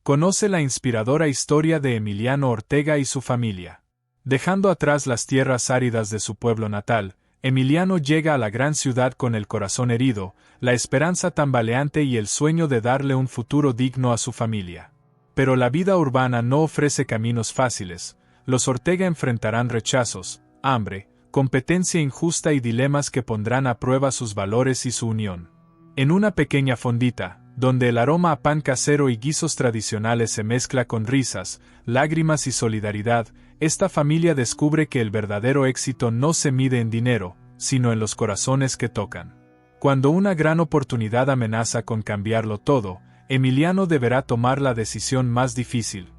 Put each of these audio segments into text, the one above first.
Conoce la inspiradora historia de Emiliano Ortega y su familia. Dejando atrás las tierras áridas de su pueblo natal, Emiliano llega a la gran ciudad con el corazón herido, la esperanza tambaleante y el sueño de darle un futuro digno a su familia. Pero la vida urbana no ofrece caminos fáciles. Los Ortega enfrentarán rechazos, hambre, competencia injusta y dilemas que pondrán a prueba sus valores y su unión. En una pequeña fondita, donde el aroma a pan casero y guisos tradicionales se mezcla con risas, lágrimas y solidaridad, esta familia descubre que el verdadero éxito no se mide en dinero, sino en los corazones que tocan. Cuando una gran oportunidad amenaza con cambiarlo todo, Emiliano deberá tomar la decisión más difícil: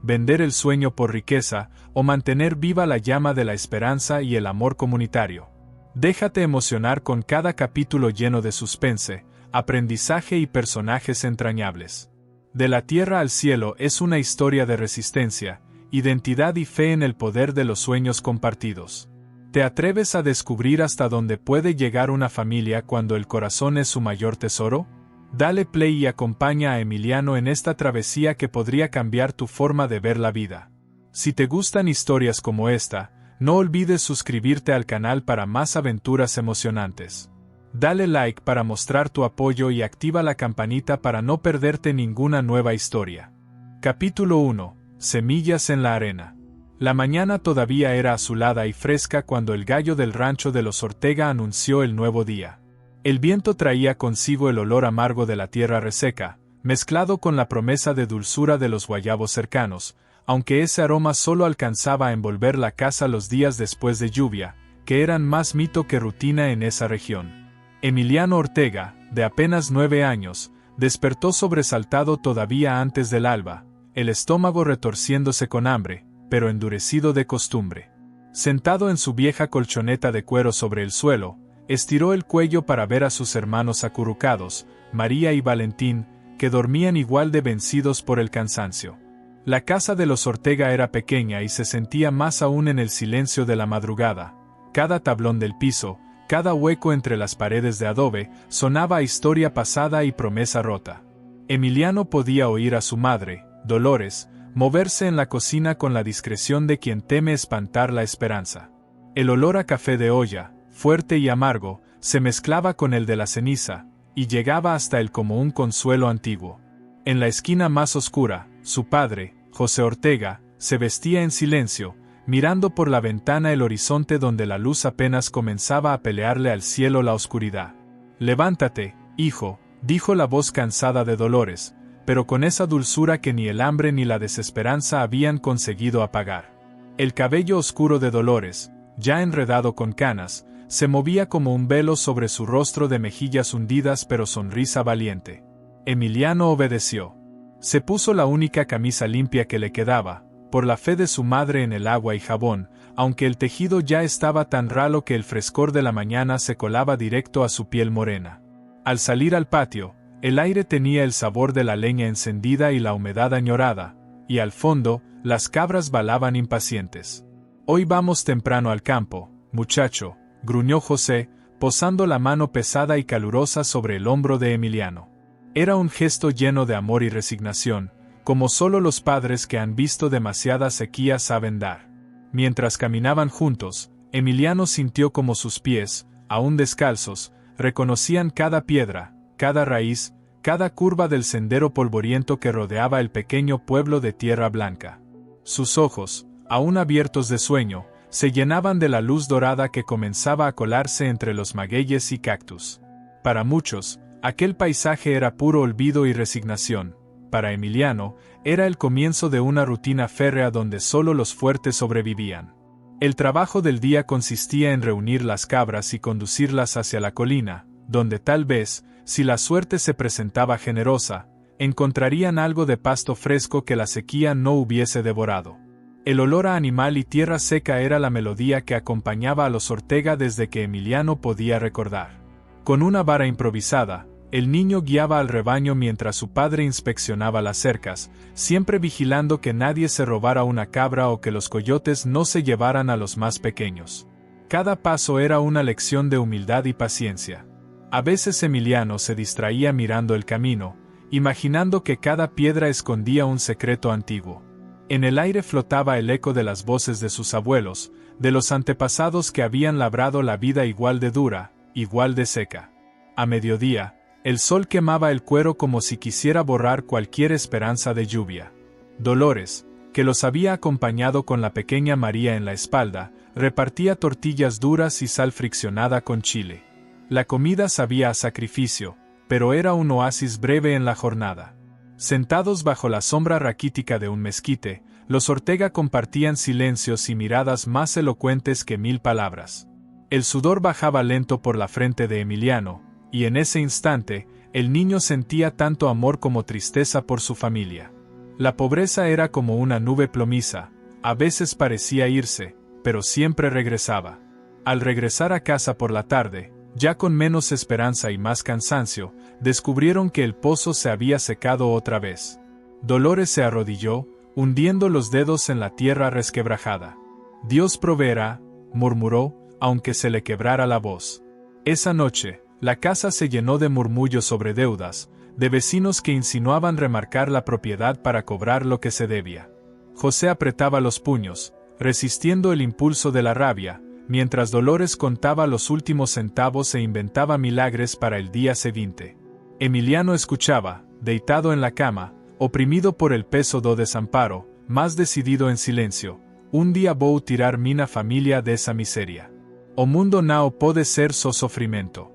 vender el sueño por riqueza o mantener viva la llama de la esperanza y el amor comunitario. Déjate emocionar con cada capítulo lleno de suspense, aprendizaje y personajes entrañables. De la tierra al cielo es una historia de resistencia, identidad y fe en el poder de los sueños compartidos. ¿Te atreves a descubrir hasta dónde puede llegar una familia cuando el corazón es su mayor tesoro? Dale play y acompaña a Emiliano en esta travesía que podría cambiar tu forma de ver la vida. Si te gustan historias como esta, no olvides suscribirte al canal para más aventuras emocionantes. Dale like para mostrar tu apoyo y activa la campanita para no perderte ninguna nueva historia. Capítulo 1. Semillas en la arena. La mañana todavía era azulada y fresca cuando el gallo del rancho de los Ortega anunció el nuevo día. El viento traía consigo el olor amargo de la tierra reseca, mezclado con la promesa de dulzura de los guayabos cercanos, aunque ese aroma solo alcanzaba a envolver la casa los días después de lluvia, que eran más mito que rutina en esa región. Emiliano Ortega, de apenas 9 años, despertó sobresaltado todavía antes del alba, el estómago retorciéndose con hambre, pero endurecido de costumbre. Sentado en su vieja colchoneta de cuero sobre el suelo, estiró el cuello para ver a sus hermanos acurrucados, María y Valentín, que dormían igual de vencidos por el cansancio. La casa de los Ortega era pequeña y se sentía más aún en el silencio de la madrugada. Cada tablón del piso, cada hueco entre las paredes de adobe, sonaba a historia pasada y promesa rota. Emiliano podía oír a su madre, Dolores, moverse en la cocina con la discreción de quien teme espantar la esperanza. El olor a café de olla, fuerte y amargo, se mezclaba con el de la ceniza, y llegaba hasta él como un consuelo antiguo. En la esquina más oscura, su padre, José Ortega, se vestía en silencio, mirando por la ventana el horizonte donde la luz apenas comenzaba a pelearle al cielo la oscuridad. «Levántate, hijo», dijo la voz cansada de Dolores, pero con esa dulzura que ni el hambre ni la desesperanza habían conseguido apagar. El cabello oscuro de Dolores, ya enredado con canas, se movía como un velo sobre su rostro de mejillas hundidas pero sonrisa valiente. Emiliano obedeció. Se puso la única camisa limpia que le quedaba, por la fe de su madre en el agua y jabón, aunque el tejido ya estaba tan ralo que el frescor de la mañana se colaba directo a su piel morena. Al salir al patio, el aire tenía el sabor de la leña encendida y la humedad añorada, y al fondo, las cabras balaban impacientes. «Hoy vamos temprano al campo, muchacho», gruñó José, posando la mano pesada y calurosa sobre el hombro de Emiliano. Era un gesto lleno de amor y resignación, como solo los padres que han visto demasiada sequía saben dar. Mientras caminaban juntos, Emiliano sintió como sus pies, aún descalzos, reconocían cada piedra, cada raíz, cada curva del sendero polvoriento que rodeaba el pequeño pueblo de Tierra Blanca. Sus ojos, aún abiertos de sueño, se llenaban de la luz dorada que comenzaba a colarse entre los magueyes y cactus. Para muchos, aquel paisaje era puro olvido y resignación. Para Emiliano, era el comienzo de una rutina férrea donde solo los fuertes sobrevivían. El trabajo del día consistía en reunir las cabras y conducirlas hacia la colina, donde tal vez, si la suerte se presentaba generosa, encontrarían algo de pasto fresco que la sequía no hubiese devorado. El olor a animal y tierra seca era la melodía que acompañaba a los Ortega desde que Emiliano podía recordar. Con una vara improvisada, el niño guiaba al rebaño mientras su padre inspeccionaba las cercas, siempre vigilando que nadie se robara una cabra o que los coyotes no se llevaran a los más pequeños. Cada paso era una lección de humildad y paciencia. A veces Emiliano se distraía mirando el camino, imaginando que cada piedra escondía un secreto antiguo. En el aire flotaba el eco de las voces de sus abuelos, de los antepasados que habían labrado la vida igual de dura, igual de seca. A mediodía, el sol quemaba el cuero como si quisiera borrar cualquier esperanza de lluvia. Dolores, que los había acompañado con la pequeña María en la espalda, repartía tortillas duras y sal friccionada con chile. La comida sabía a sacrificio, pero era un oasis breve en la jornada. Sentados bajo la sombra raquítica de un mezquite, los Ortega compartían silencios y miradas más elocuentes que 1000 palabras. El sudor bajaba lento por la frente de Emiliano, y en ese instante, el niño sentía tanto amor como tristeza por su familia. La pobreza era como una nube plomiza, a veces parecía irse, pero siempre regresaba. Al regresar a casa por la tarde, ya con menos esperanza y más cansancio, descubrieron que el pozo se había secado otra vez. Dolores se arrodilló, hundiendo los dedos en la tierra resquebrajada. Dios proveerá, murmuró, aunque se le quebrara la voz. Esa noche, la casa se llenó de murmullos sobre deudas, de vecinos que insinuaban remarcar la propiedad para cobrar lo que se debía. José apretaba los puños, resistiendo el impulso de la rabia, mientras Dolores contaba los últimos centavos e inventaba milagres para el día siguiente. Emiliano escuchaba, deitado en la cama, oprimido por el peso do desamparo, más decidido en silencio. Un día vou tirar mina familia de esa miseria. O mundo não pode ser so sofrimento.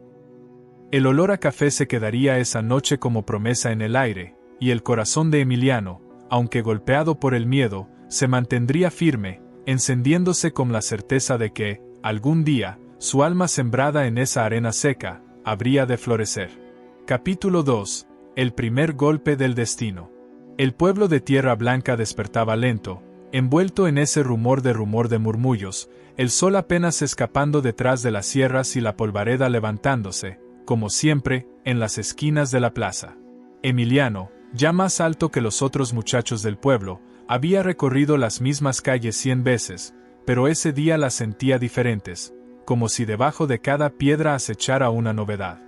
El olor a café se quedaría esa noche como promesa en el aire, y el corazón de Emiliano, aunque golpeado por el miedo, se mantendría firme, encendiéndose con la certeza de que, algún día, su alma sembrada en esa arena seca, habría de florecer. Capítulo 2. El primer golpe del destino. El pueblo de Tierra Blanca despertaba lento, envuelto en ese rumor de murmullos, el sol apenas escapando detrás de las sierras y la polvareda levantándose, como siempre, en las esquinas de la plaza. Emiliano, ya más alto que los otros muchachos del pueblo, había recorrido las mismas calles 100 veces, pero ese día las sentía diferentes, como si debajo de cada piedra acechara una novedad.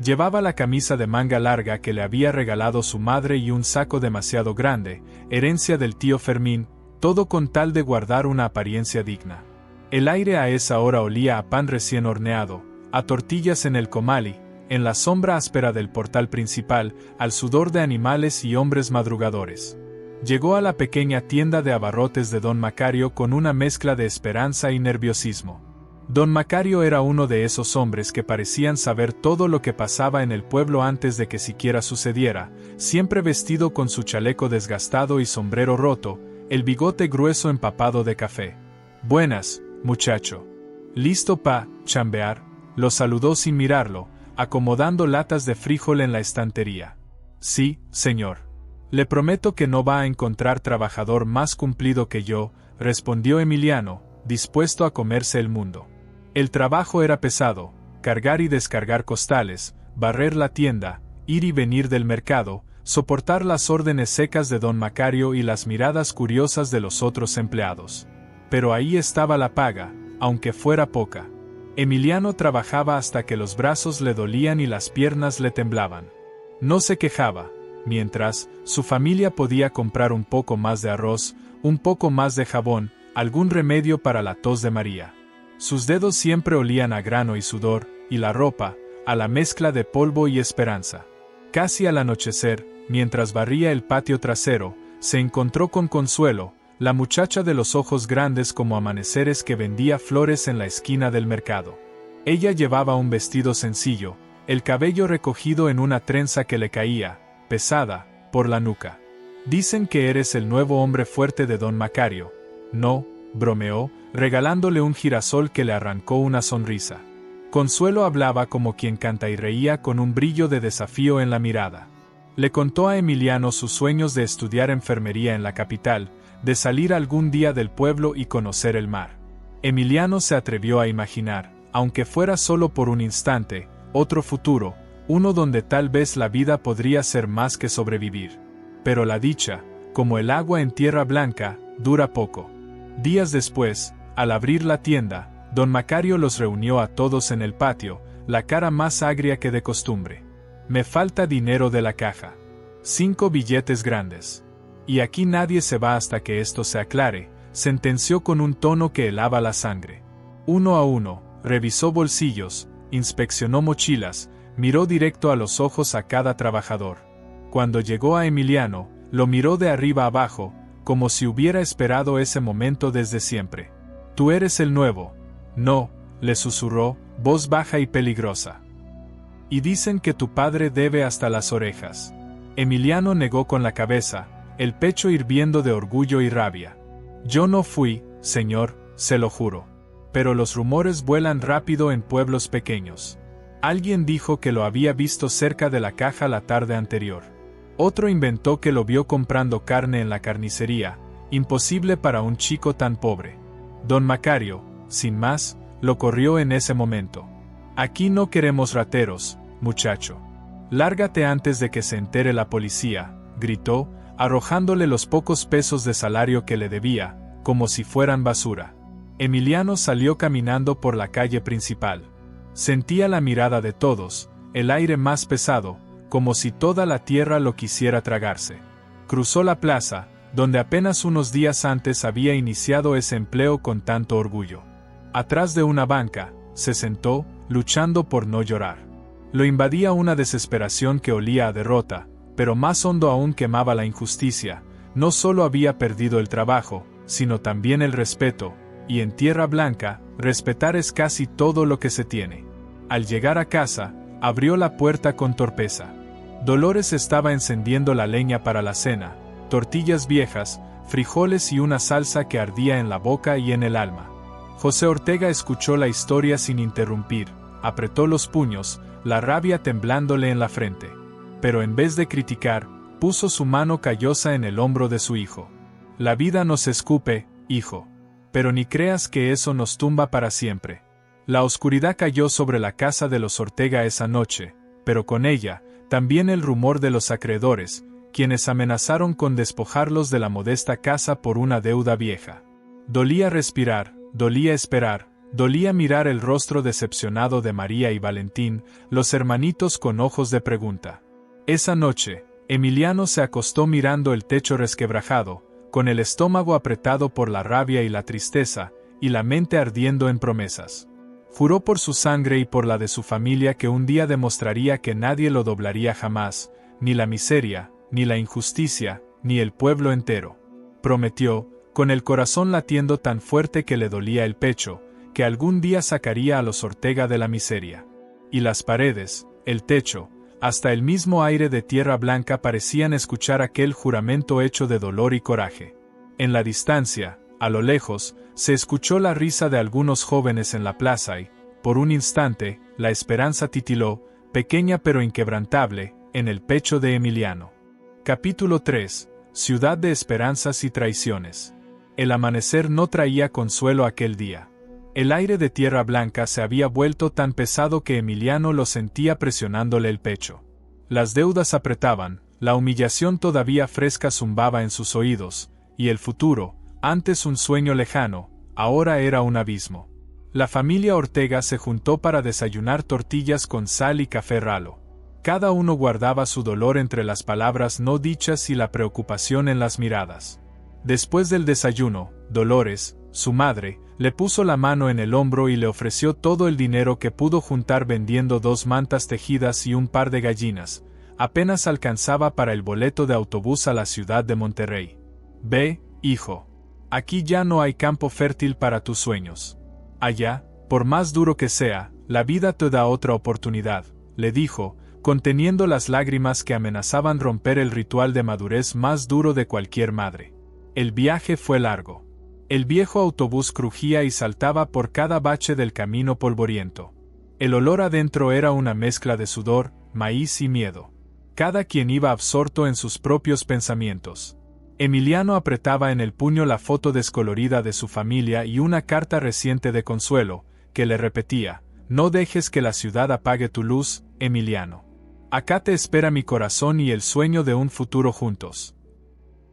Llevaba la camisa de manga larga que le había regalado su madre y un saco demasiado grande, herencia del tío Fermín, todo con tal de guardar una apariencia digna. El aire a esa hora olía a pan recién horneado, a tortillas en el comali, en la sombra áspera del portal principal, al sudor de animales y hombres madrugadores. Llegó a la pequeña tienda de abarrotes de don Macario con una mezcla de esperanza y nerviosismo. Don Macario era uno de esos hombres que parecían saber todo lo que pasaba en el pueblo antes de que siquiera sucediera, siempre vestido con su chaleco desgastado y sombrero roto, el bigote grueso empapado de café. «Buenas, muchacho. ¿Listo pa' chambear?», lo saludó sin mirarlo, acomodando latas de frijol en la estantería. «Sí, señor. Le prometo que no va a encontrar trabajador más cumplido que yo», respondió Emiliano, dispuesto a comerse el mundo. El trabajo era pesado, cargar y descargar costales, barrer la tienda, ir y venir del mercado, soportar las órdenes secas de don Macario y las miradas curiosas de los otros empleados. Pero ahí estaba la paga, aunque fuera poca. Emiliano trabajaba hasta que los brazos le dolían y las piernas le temblaban. No se quejaba, mientras, su familia podía comprar un poco más de arroz, un poco más de jabón, algún remedio para la tos de María. Sus dedos siempre olían a grano y sudor, y la ropa, a la mezcla de polvo y esperanza. Casi al anochecer, mientras barría el patio trasero, se encontró con Consuelo, la muchacha de los ojos grandes como amaneceres que vendía flores en la esquina del mercado. Ella llevaba un vestido sencillo, el cabello recogido en una trenza que le caía, pesada, por la nuca. «Dicen que eres el nuevo hombre fuerte de don Macario». «No», bromeó, regalándole un girasol que le arrancó una sonrisa. Consuelo hablaba como quien canta y reía con un brillo de desafío en la mirada. Le contó a Emiliano sus sueños de estudiar enfermería en la capital, de salir algún día del pueblo y conocer el mar. Emiliano se atrevió a imaginar, aunque fuera solo por un instante, otro futuro, uno donde tal vez la vida podría ser más que sobrevivir. Pero la dicha, como el agua en tierra blanca, dura poco. Días después, al abrir la tienda, don Macario los reunió a todos en el patio, la cara más agria que de costumbre. «Me falta dinero de la caja». 5 billetes grandes. Y aquí nadie se va hasta que esto se aclare, sentenció con un tono que helaba la sangre. Uno a uno, revisó bolsillos, inspeccionó mochilas, miró directo a los ojos a cada trabajador. Cuando llegó a Emiliano, lo miró de arriba abajo, como si hubiera esperado ese momento desde siempre. «Tú eres el nuevo». «No», le susurró, voz baja y peligrosa. «Y dicen que tu padre debe hasta las orejas». Emiliano negó con la cabeza, el pecho hirviendo de orgullo y rabia. «Yo no fui, señor, se lo juro. Pero los rumores vuelan rápido en pueblos pequeños. Alguien dijo que lo había visto cerca de la caja la tarde anterior. Otro inventó que lo vio comprando carne en la carnicería, imposible para un chico tan pobre. Don Macario, sin más, lo corrió en ese momento. Aquí no queremos rateros, muchacho. Lárgate antes de que se entere la policía», gritó, arrojándole los pocos pesos de salario que le debía, como si fueran basura. Emiliano salió caminando por la calle principal. Sentía la mirada de todos, el aire más pesado, como si toda la tierra lo quisiera tragarse. Cruzó la plaza, donde apenas unos días antes había iniciado ese empleo con tanto orgullo. Atrás de una banca, se sentó, luchando por no llorar. Lo invadía una desesperación que olía a derrota, pero más hondo aún quemaba la injusticia. No solo había perdido el trabajo, sino también el respeto, y en Tierra Blanca, respetar es casi todo lo que se tiene. Al llegar a casa, abrió la puerta con torpeza. Dolores estaba encendiendo la leña para la cena, tortillas viejas, frijoles y una salsa que ardía en la boca y en el alma. José Ortega escuchó la historia sin interrumpir, apretó los puños, la rabia temblándole en la frente. Pero en vez de criticar, puso su mano callosa en el hombro de su hijo. «La vida nos escupe, hijo. Pero ni creas que eso nos tumba para siempre». La oscuridad cayó sobre la casa de los Ortega esa noche, pero con ella, también el rumor de los acreedores, quienes amenazaron con despojarlos de la modesta casa por una deuda vieja. Dolía respirar, dolía esperar, dolía mirar el rostro decepcionado de María y Valentín, los hermanitos con ojos de pregunta. Esa noche, Emiliano se acostó mirando el techo resquebrajado, con el estómago apretado por la rabia y la tristeza, y la mente ardiendo en promesas. Juró por su sangre y por la de su familia que un día demostraría que nadie lo doblaría jamás, ni la miseria, ni la injusticia, ni el pueblo entero. Prometió, con el corazón latiendo tan fuerte que le dolía el pecho, que algún día sacaría a los Ortega de la miseria. Y las paredes, el techo, hasta el mismo aire de Tierra Blanca parecían escuchar aquel juramento hecho de dolor y coraje. En la distancia, a lo lejos, se escuchó la risa de algunos jóvenes en la plaza y, por un instante, la esperanza titiló, pequeña pero inquebrantable, en el pecho de Emiliano. Capítulo 3. Ciudad de esperanzas y traiciones. El amanecer no traía consuelo aquel día. El aire de Tierra Blanca se había vuelto tan pesado que Emiliano lo sentía presionándole el pecho. Las deudas apretaban, la humillación todavía fresca zumbaba en sus oídos, y el futuro, antes un sueño lejano, ahora era un abismo. La familia Ortega se juntó para desayunar tortillas con sal y café ralo. Cada uno guardaba su dolor entre las palabras no dichas y la preocupación en las miradas. Después del desayuno, Dolores, su madre, le puso la mano en el hombro y le ofreció todo el dinero que pudo juntar vendiendo 2 mantas tejidas y un par de gallinas. Apenas alcanzaba para el boleto de autobús a la ciudad de Monterrey. «Ve, hijo. Aquí ya no hay campo fértil para tus sueños. Allá, por más duro que sea, la vida te da otra oportunidad», le dijo, conteniendo las lágrimas que amenazaban romper el ritual de madurez más duro de cualquier madre. El viaje fue largo. El viejo autobús crujía y saltaba por cada bache del camino polvoriento. El olor adentro era una mezcla de sudor, maíz y miedo. Cada quien iba absorto en sus propios pensamientos. Emiliano apretaba en el puño la foto descolorida de su familia y una carta reciente de consuelo, que le repetía: «No dejes que la ciudad apague tu luz, Emiliano. Acá te espera mi corazón y el sueño de un futuro juntos».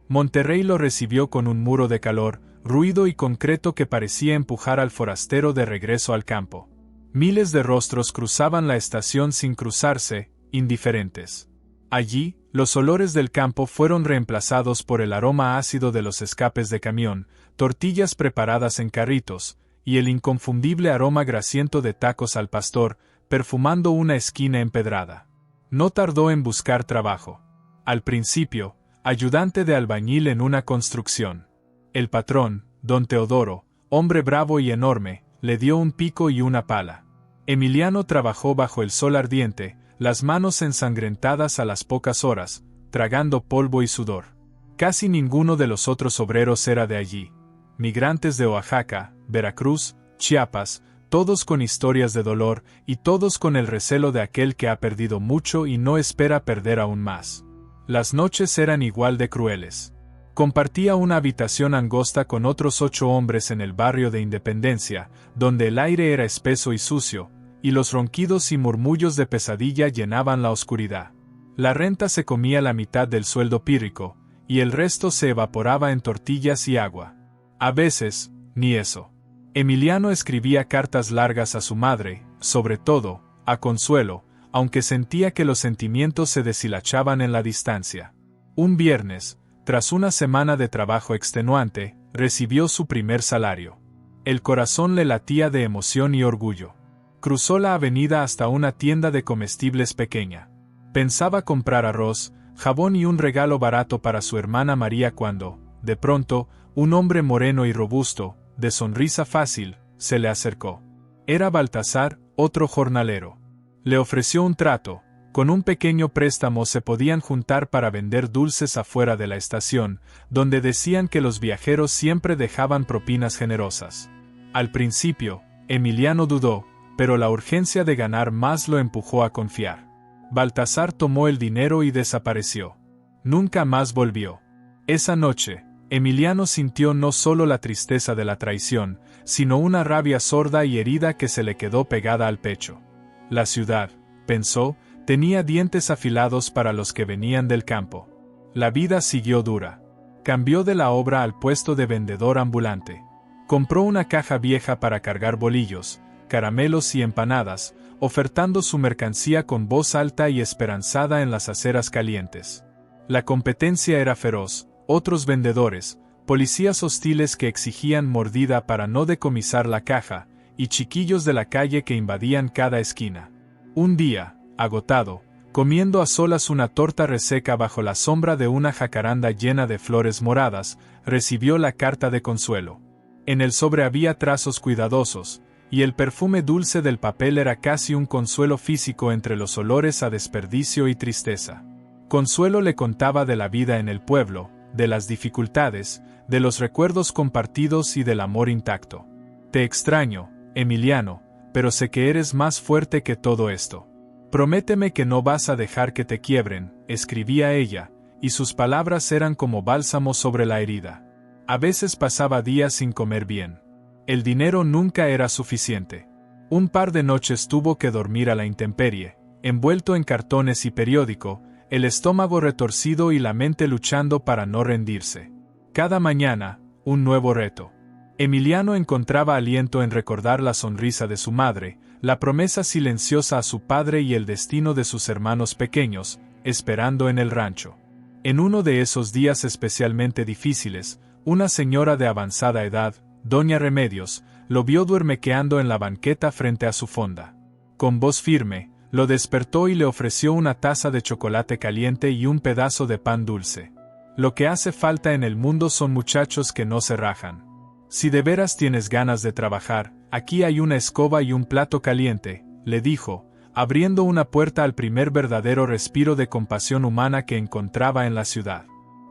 Monterrey lo recibió con un muro de calor, ruido y concreto que parecía empujar al forastero de regreso al campo. Miles de rostros cruzaban la estación sin cruzarse, indiferentes. Allí, Los olores del campo fueron reemplazados por el aroma ácido de los escapes de camión, tortillas preparadas en carritos, y el inconfundible aroma grasiento de tacos al pastor, perfumando una esquina empedrada. No tardó en buscar trabajo. Al principio, ayudante de albañil en una construcción. El patrón, don Teodoro, hombre bravo y enorme, le dio un pico y una pala. Emiliano trabajó bajo el sol ardiente, las manos ensangrentadas a las pocas horas, tragando polvo y sudor. Casi ninguno de los otros obreros era de allí. Migrantes de Oaxaca, Veracruz, Chiapas, todos con historias de dolor y todos con el recelo de aquel que ha perdido mucho y no espera perder aún más. Las noches eran igual de crueles. Compartía una habitación angosta con otros 8 hombres en el barrio de Independencia, donde el aire era espeso y sucio, y los ronquidos y murmullos de pesadilla llenaban la oscuridad. La renta se comía la mitad del sueldo pírrico, y el resto se evaporaba en tortillas y agua. A veces, ni eso. Emiliano escribía cartas largas a su madre, sobre todo, a Consuelo, aunque sentía que los sentimientos se deshilachaban en la distancia. Un viernes, tras una semana de trabajo extenuante, recibió su primer salario. El corazón le latía de emoción y orgullo. Cruzó la avenida hasta una tienda de comestibles pequeña. Pensaba comprar arroz, jabón y un regalo barato para su hermana María cuando, de pronto, un hombre moreno y robusto, de sonrisa fácil, se le acercó. Era Baltasar, otro jornalero. Le ofreció un trato. Con un pequeño préstamo se podían juntar para vender dulces afuera de la estación, donde decían que los viajeros siempre dejaban propinas generosas. Al principio, Emiliano dudó, pero la urgencia de ganar más lo empujó a confiar. Baltasar tomó el dinero y desapareció. Nunca más volvió. Esa noche, Emiliano sintió no solo la tristeza de la traición, sino una rabia sorda y herida que se le quedó pegada al pecho. La ciudad, pensó, tenía dientes afilados para los que venían del campo. La vida siguió dura. Cambió de la obra al puesto de vendedor ambulante. Compró una caja vieja para cargar bolillos, caramelos y empanadas, ofertando su mercancía con voz alta y esperanzada en las aceras calientes. La competencia era feroz, otros vendedores, policías hostiles que exigían mordida para no decomisar la caja, y chiquillos de la calle que invadían cada esquina. Un día, agotado, comiendo a solas una torta reseca bajo la sombra de una jacaranda llena de flores moradas, recibió la carta de Consuelo. En el sobre había trazos cuidadosos, y el perfume dulce del papel era casi un consuelo físico entre los olores a desperdicio y tristeza. Consuelo le contaba de la vida en el pueblo, de las dificultades, de los recuerdos compartidos y del amor intacto. Te extraño, Emiliano, pero sé que eres más fuerte que todo esto. Prométeme que no vas a dejar que te quiebren, escribía ella, y sus palabras eran como bálsamo sobre la herida. A veces pasaba días sin comer bien. El dinero nunca era suficiente. Un par de noches tuvo que dormir a la intemperie, envuelto en cartones y periódico, el estómago retorcido y la mente luchando para no rendirse. Cada mañana, un nuevo reto. Emiliano encontraba aliento en recordar la sonrisa de su madre, la promesa silenciosa a su padre y el destino de sus hermanos pequeños, esperando en el rancho. En uno de esos días especialmente difíciles, una señora de avanzada edad, doña Remedios, lo vio duermequeando en la banqueta frente a su fonda. Con voz firme, lo despertó y le ofreció una taza de chocolate caliente y un pedazo de pan dulce. Lo que hace falta en el mundo son muchachos que no se rajan. Si de veras tienes ganas de trabajar, aquí hay una escoba y un plato caliente, le dijo, abriendo una puerta al primer verdadero respiro de compasión humana que encontraba en la ciudad.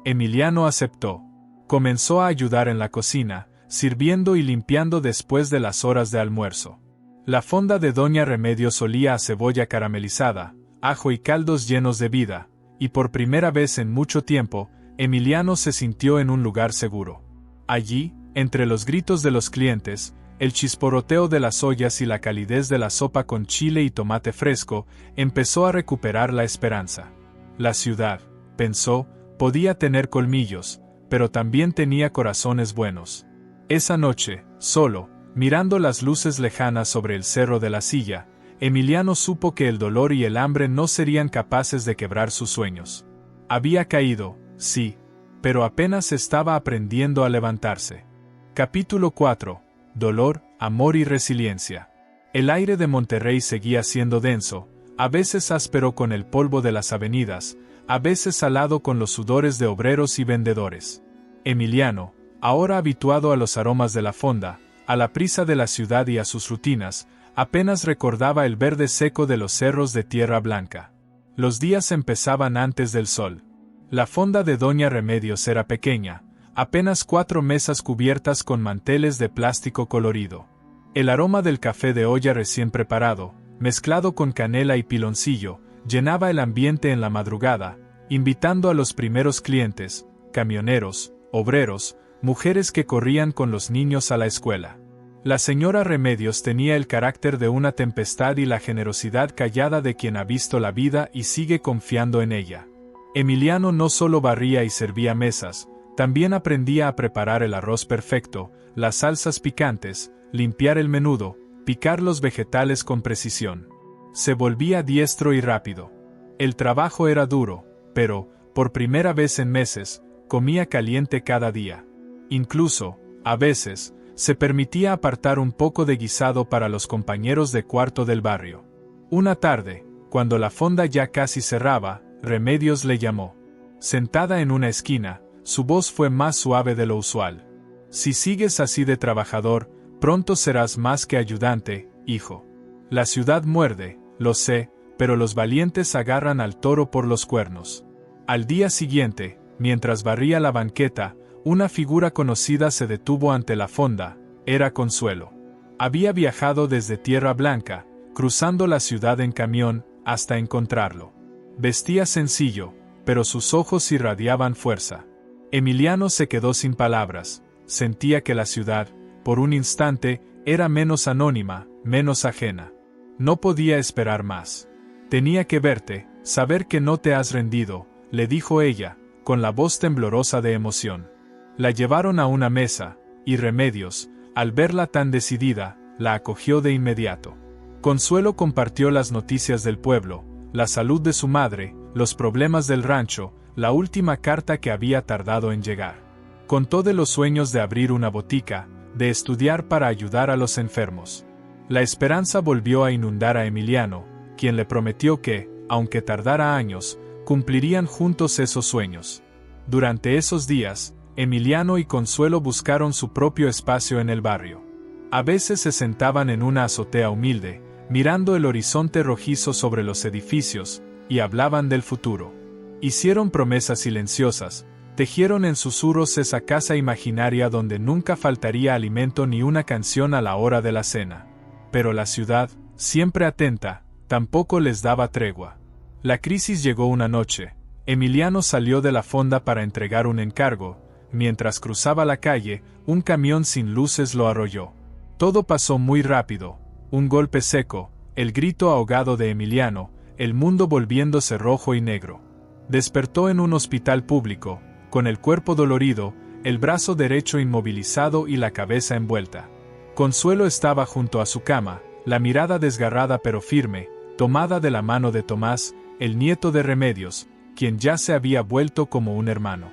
Emiliano aceptó. Comenzó a ayudar en la cocina, sirviendo y limpiando después de las horas de almuerzo. La fonda de doña Remedios olía a cebolla caramelizada, ajo y caldos llenos de vida, y por primera vez en mucho tiempo, Emiliano se sintió en un lugar seguro. Allí, entre los gritos de los clientes, el chisporroteo de las ollas y la calidez de la sopa con chile y tomate fresco, empezó a recuperar la esperanza. La ciudad, pensó, podía tener colmillos, pero también tenía corazones buenos. Esa noche, solo, mirando las luces lejanas sobre el cerro de la Silla, Emiliano supo que el dolor y el hambre no serían capaces de quebrar sus sueños. Había caído, sí, pero apenas estaba aprendiendo a levantarse. Capítulo 4. Dolor, amor y resiliencia. El aire de Monterrey seguía siendo denso, a veces áspero con el polvo de las avenidas, a veces salado con los sudores de obreros y vendedores. Emiliano, ahora habituado a los aromas de la fonda, a la prisa de la ciudad y a sus rutinas, apenas recordaba el verde seco de los cerros de tierra blanca. Los días empezaban antes del sol. La fonda de Doña Remedios era pequeña, apenas 4 mesas cubiertas con manteles de plástico colorido. El aroma del café de olla recién preparado, mezclado con canela y piloncillo, llenaba el ambiente en la madrugada, invitando a los primeros clientes, camioneros, obreros, mujeres que corrían con los niños a la escuela. La señora Remedios tenía el carácter de una tempestad y la generosidad callada de quien ha visto la vida y sigue confiando en ella. Emiliano no solo barría y servía mesas, también aprendía a preparar el arroz perfecto, las salsas picantes, limpiar el menudo, picar los vegetales con precisión. Se volvía diestro y rápido. El trabajo era duro, pero, por primera vez en meses, comía caliente cada día. Incluso, a veces, se permitía apartar un poco de guisado para los compañeros de cuarto del barrio. Una tarde, cuando la fonda ya casi cerraba, Remedios le llamó. Sentada en una esquina, su voz fue más suave de lo usual. Si sigues así de trabajador, pronto serás más que ayudante, hijo. La ciudad muerde, lo sé, pero los valientes agarran al toro por los cuernos. Al día siguiente, mientras barría la banqueta, una figura conocida se detuvo ante la fonda. Era Consuelo. Había viajado desde Tierra Blanca, cruzando la ciudad en camión, hasta encontrarlo. Vestía sencillo, pero sus ojos irradiaban fuerza. Emiliano se quedó sin palabras. Sentía que la ciudad, por un instante, era menos anónima, menos ajena. No podía esperar más. Tenía que verte, saber que no te has rendido, le dijo ella, con la voz temblorosa de emoción. La llevaron a una mesa, y Remedios, al verla tan decidida, la acogió de inmediato. Consuelo compartió las noticias del pueblo, la salud de su madre, los problemas del rancho, la última carta que había tardado en llegar. Contó de los sueños de abrir una botica, de estudiar para ayudar a los enfermos. La esperanza volvió a inundar a Emiliano, quien le prometió que, aunque tardara años, cumplirían juntos esos sueños. Durante esos días, Emiliano y Consuelo buscaron su propio espacio en el barrio. A veces se sentaban en una azotea humilde, mirando el horizonte rojizo sobre los edificios, y hablaban del futuro. Hicieron promesas silenciosas, tejieron en susurros esa casa imaginaria donde nunca faltaría alimento ni una canción a la hora de la cena. Pero la ciudad, siempre atenta, tampoco les daba tregua. La crisis llegó una noche. Emiliano salió de la fonda para entregar un encargo. Mientras cruzaba la calle, un camión sin luces lo arrolló. Todo pasó muy rápido. Un golpe seco, el grito ahogado de Emiliano, el mundo volviéndose rojo y negro. Despertó en un hospital público, con el cuerpo dolorido, el brazo derecho inmovilizado y la cabeza envuelta. Consuelo estaba junto a su cama, la mirada desgarrada pero firme, tomada de la mano de Tomás, el nieto de Remedios, quien ya se había vuelto como un hermano.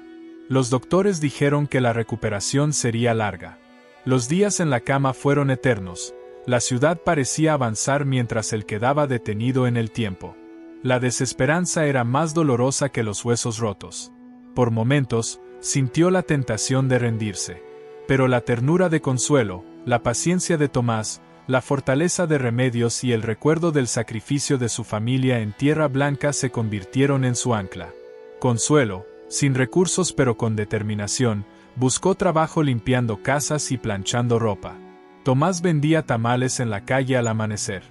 Los doctores dijeron que la recuperación sería larga. Los días en la cama fueron eternos. La ciudad parecía avanzar mientras él quedaba detenido en el tiempo. La desesperanza era más dolorosa que los huesos rotos. Por momentos, sintió la tentación de rendirse. Pero la ternura de Consuelo, la paciencia de Tomás, la fortaleza de Remedios y el recuerdo del sacrificio de su familia en Tierra Blanca se convirtieron en su ancla. Consuelo, sin recursos pero con determinación, buscó trabajo limpiando casas y planchando ropa. Tomás vendía tamales en la calle al amanecer.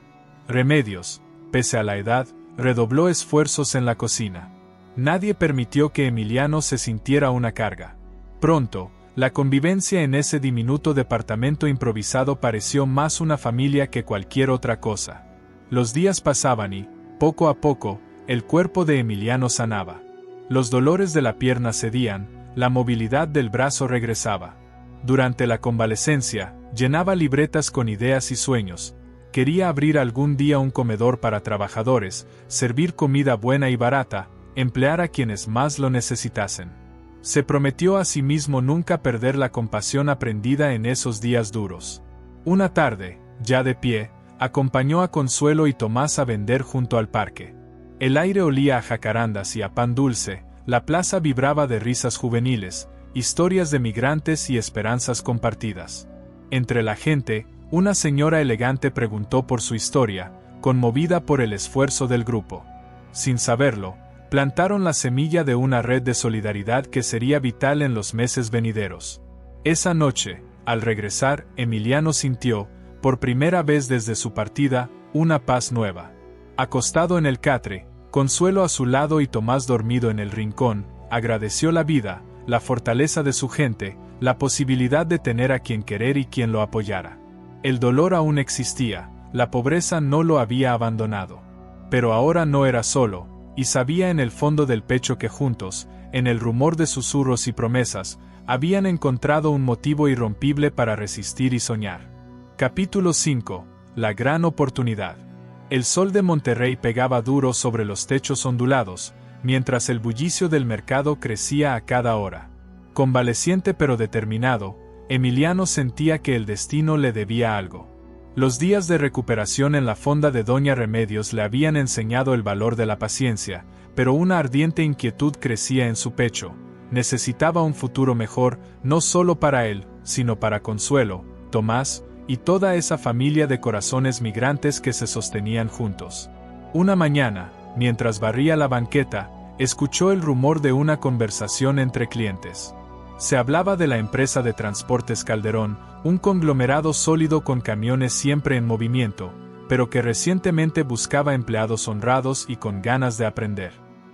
Remedios, pese a la edad, redobló esfuerzos en la cocina. Nadie permitió que Emiliano se sintiera una carga. Pronto, la convivencia en ese diminuto departamento improvisado pareció más una familia que cualquier otra cosa. Los días pasaban y, poco a poco, el cuerpo de Emiliano sanaba. Los dolores de la pierna cedían, la movilidad del brazo regresaba. Durante la convalecencia, llenaba libretas con ideas y sueños. Quería abrir algún día un comedor para trabajadores, servir comida buena y barata, emplear a quienes más lo necesitasen. Se prometió a sí mismo nunca perder la compasión aprendida en esos días duros. Una tarde, ya de pie, acompañó a Consuelo y Tomás a vender junto al parque. El aire olía a jacarandas y a pan dulce, la plaza vibraba de risas juveniles, historias de migrantes y esperanzas compartidas. Entre la gente, una señora elegante preguntó por su historia, conmovida por el esfuerzo del grupo. Sin saberlo, plantaron la semilla de una red de solidaridad que sería vital en los meses venideros. Esa noche, al regresar, Emiliano sintió, por primera vez desde su partida, una paz nueva. Acostado en el catre, Consuelo a su lado y Tomás dormido en el rincón, agradeció la vida, la fortaleza de su gente, la posibilidad de tener a quien querer y quien lo apoyara. El dolor aún existía, la pobreza no lo había abandonado. Pero ahora no era solo, y sabía en el fondo del pecho que juntos, en el rumor de susurros y promesas, habían encontrado un motivo irrompible para resistir y soñar. Capítulo 5. La gran oportunidad. El sol de Monterrey pegaba duro sobre los techos ondulados, mientras el bullicio del mercado crecía a cada hora. Convaleciente pero determinado, Emiliano sentía que el destino le debía algo. Los días de recuperación en la fonda de Doña Remedios le habían enseñado el valor de la paciencia, pero una ardiente inquietud crecía en su pecho. Necesitaba un futuro mejor, no solo para él, sino para Consuelo, Tomás, y toda esa familia de corazones migrantes que se sostenían juntos. Una mañana, mientras barría la banqueta, escuchó el rumor de una conversación entre clientes. Se hablaba de la empresa de transportes Calderón, un conglomerado sólido con camiones siempre en movimiento, pero que recientemente buscaba empleados honrados y con ganas de aprender.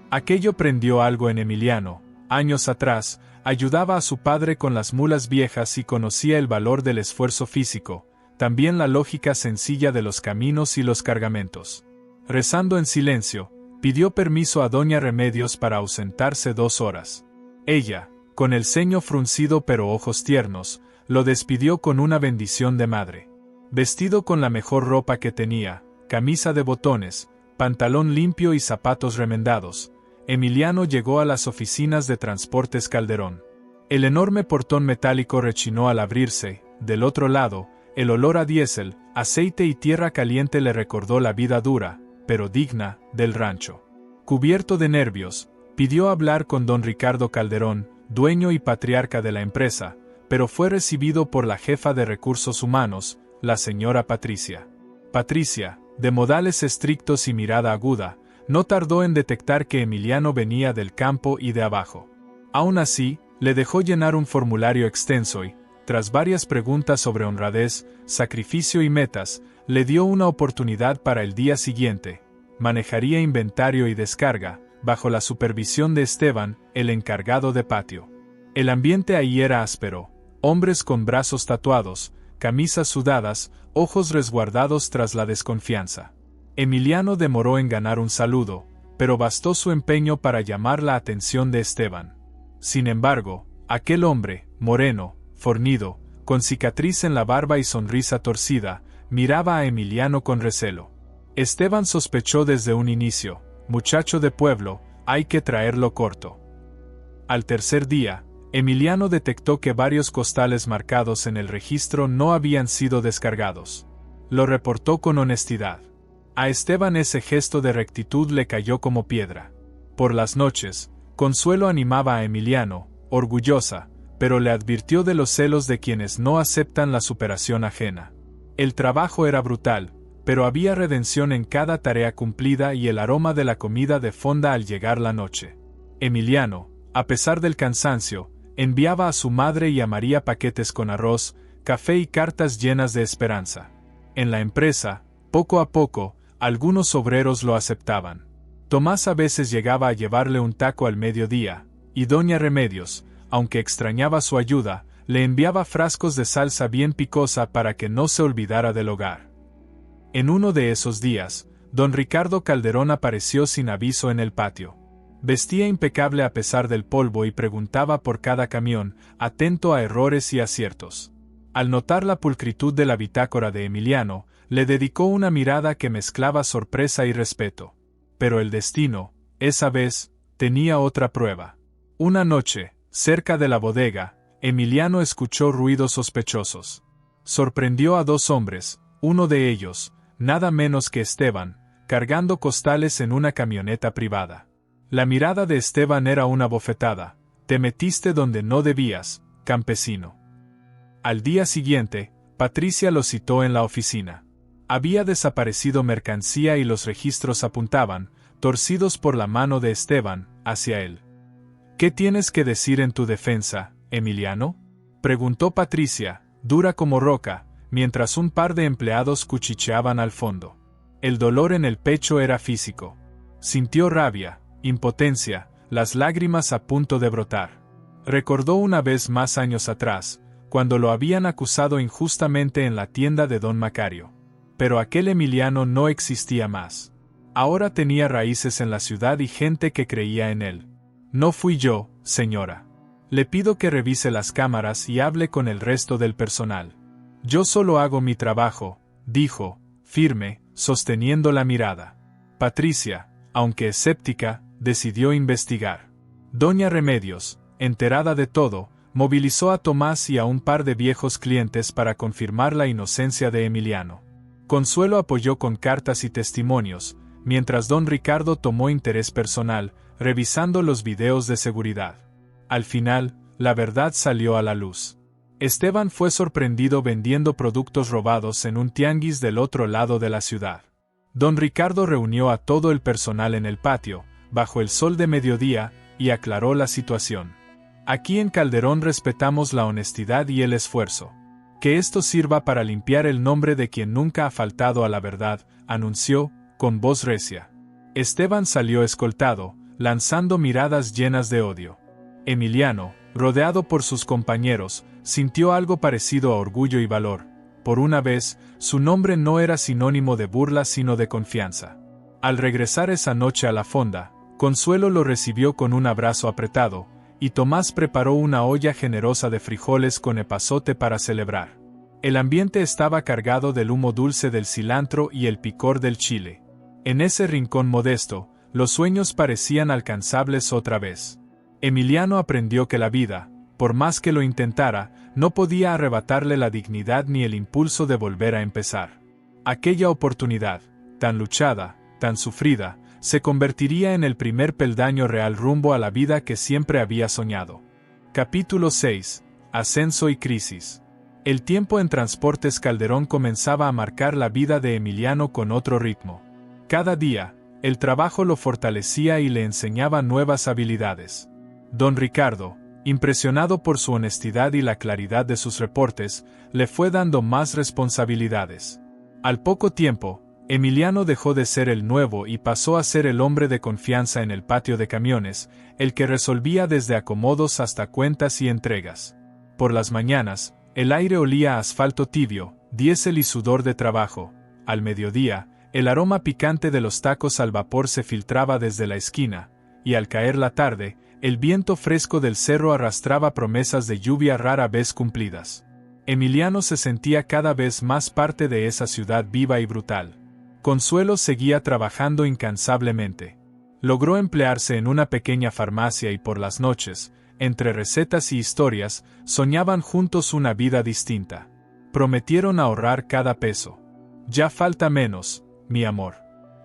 Aquello prendió algo en Emiliano. Años atrás, ayudaba a su padre con las mulas viejas y conocía el valor del esfuerzo físico, también la lógica sencilla de los caminos y los cargamentos. Rezando en silencio, pidió permiso a Doña Remedios para ausentarse 2 horas. Ella, con el ceño fruncido pero ojos tiernos, lo despidió con una bendición de madre. Vestido con la mejor ropa que tenía, camisa de botones, pantalón limpio y zapatos remendados, Emiliano llegó a las oficinas de Transportes Calderón. El enorme portón metálico rechinó al abrirse. Del otro lado, el olor a diésel, aceite y tierra caliente le recordó la vida dura, pero digna, del rancho. Cubierto de nervios, pidió hablar con don Ricardo Calderón, dueño y patriarca de la empresa, pero fue recibido por la jefa de recursos humanos, la señora Patricia. Patricia, de modales estrictos y mirada aguda, no tardó en detectar que Emiliano venía del campo y de abajo. Aún así, le dejó llenar un formulario extenso y, tras varias preguntas sobre honradez, sacrificio y metas, le dio una oportunidad para el día siguiente. Manejaría inventario y descarga, bajo la supervisión de Esteban, el encargado de patio. El ambiente ahí era áspero, hombres con brazos tatuados, camisas sudadas, ojos resguardados tras la desconfianza. Emiliano demoró en ganar un saludo, pero bastó su empeño para llamar la atención de Esteban. Sin embargo, aquel hombre, moreno, fornido, con cicatriz en la barba y sonrisa torcida, miraba a Emiliano con recelo. Esteban sospechó desde un inicio: muchacho de pueblo, hay que traerlo corto. Al tercer día, Emiliano detectó que varios costales marcados en el registro no habían sido descargados. Lo reportó con honestidad. A Esteban ese gesto de rectitud le cayó como piedra. Por las noches, Consuelo animaba a Emiliano, orgullosa, pero le advirtió de los celos de quienes no aceptan la superación ajena. El trabajo era brutal, pero había redención en cada tarea cumplida y el aroma de la comida de fonda al llegar la noche. Emiliano, a pesar del cansancio, enviaba a su madre y a María paquetes con arroz, café y cartas llenas de esperanza. En la empresa, poco a poco, algunos obreros lo aceptaban. Tomás a veces llegaba a llevarle un taco al mediodía, y Doña Remedios, aunque extrañaba su ayuda, le enviaba frascos de salsa bien picosa para que no se olvidara del hogar. En uno de esos días, don Ricardo Calderón apareció sin aviso en el patio. Vestía impecable a pesar del polvo y preguntaba por cada camión, atento a errores y aciertos. Al notar la pulcritud de la bitácora de Emiliano, le dedicó una mirada que mezclaba sorpresa y respeto. Pero el destino, esa vez, tenía otra prueba. Una noche, cerca de la bodega, Emiliano escuchó ruidos sospechosos. Sorprendió a dos hombres, uno de ellos, nada menos que Esteban, cargando costales en una camioneta privada. La mirada de Esteban era una bofetada. Te metiste donde no debías, campesino. Al día siguiente, Patricia lo citó en la oficina. Había desaparecido mercancía y los registros apuntaban, torcidos por la mano de Esteban, hacia él. ¿Qué tienes que decir en tu defensa, Emiliano? Preguntó Patricia, dura como roca, mientras un par de empleados cuchicheaban al fondo. El dolor en el pecho era físico. Sintió rabia, impotencia, las lágrimas a punto de brotar. Recordó una vez más años atrás, cuando lo habían acusado injustamente en la tienda de don Macario. Pero aquel Emiliano no existía más. Ahora tenía raíces en la ciudad y gente que creía en él. No fui yo, señora. Le pido que revise las cámaras y hable con el resto del personal. Yo solo hago mi trabajo, dijo, firme, sosteniendo la mirada. Patricia, aunque escéptica, decidió investigar. Doña Remedios, enterada de todo, movilizó a Tomás y a un par de viejos clientes para confirmar la inocencia de Emiliano. Consuelo apoyó con cartas y testimonios, mientras don Ricardo tomó interés personal, revisando los videos de seguridad. Al final, la verdad salió a la luz. Esteban fue sorprendido vendiendo productos robados en un tianguis del otro lado de la ciudad. Don Ricardo reunió a todo el personal en el patio, bajo el sol de mediodía, y aclaró la situación. Aquí en Calderón respetamos la honestidad y el esfuerzo. Que esto sirva para limpiar el nombre de quien nunca ha faltado a la verdad, anunció, con voz recia. Esteban salió escoltado, lanzando miradas llenas de odio. Emiliano, rodeado por sus compañeros, sintió algo parecido a orgullo y valor. Por una vez, su nombre no era sinónimo de burla sino de confianza. Al regresar esa noche a la fonda, Consuelo lo recibió con un abrazo apretado, y Tomás preparó una olla generosa de frijoles con epazote para celebrar. El ambiente estaba cargado del humo dulce del cilantro y el picor del chile. En ese rincón modesto, los sueños parecían alcanzables otra vez. Emiliano aprendió que la vida, por más que lo intentara, no podía arrebatarle la dignidad ni el impulso de volver a empezar. Aquella oportunidad, tan luchada, tan sufrida, se convertiría en el primer peldaño real rumbo a la vida que siempre había soñado. Capítulo 6. Ascenso y crisis. El tiempo en Transportes Calderón comenzaba a marcar la vida de Emiliano con otro ritmo. Cada día, el trabajo lo fortalecía y le enseñaba nuevas habilidades. Don Ricardo, impresionado por su honestidad y la claridad de sus reportes, le fue dando más responsabilidades. Al poco tiempo, Emiliano dejó de ser el nuevo y pasó a ser el hombre de confianza en el patio de camiones, el que resolvía desde acomodos hasta cuentas y entregas. Por las mañanas, el aire olía a asfalto tibio, diésel y sudor de trabajo. Al mediodía, el aroma picante de los tacos al vapor se filtraba desde la esquina, y al caer la tarde, el viento fresco del cerro arrastraba promesas de lluvia rara vez cumplidas. Emiliano se sentía cada vez más parte de esa ciudad viva y brutal. Consuelo seguía trabajando incansablemente. Logró emplearse en una pequeña farmacia y por las noches, entre recetas y historias, soñaban juntos una vida distinta. Prometieron ahorrar cada peso. Ya falta menos, mi amor.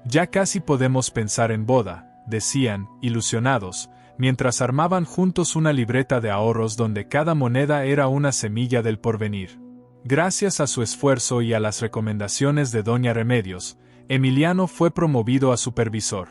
Ya casi podemos pensar en boda, decían, ilusionados, mientras armaban juntos una libreta de ahorros donde cada moneda era una semilla del porvenir. Gracias a su esfuerzo y a las recomendaciones de doña Remedios, Emiliano fue promovido a supervisor.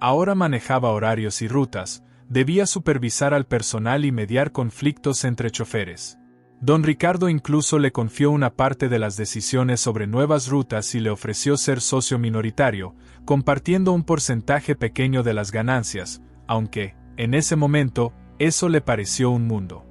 Ahora manejaba horarios y rutas, debía supervisar al personal y mediar conflictos entre choferes. Don Ricardo incluso le confió una parte de las decisiones sobre nuevas rutas y le ofreció ser socio minoritario, compartiendo un porcentaje pequeño de las ganancias, aunque, en ese momento, eso le pareció un mundo.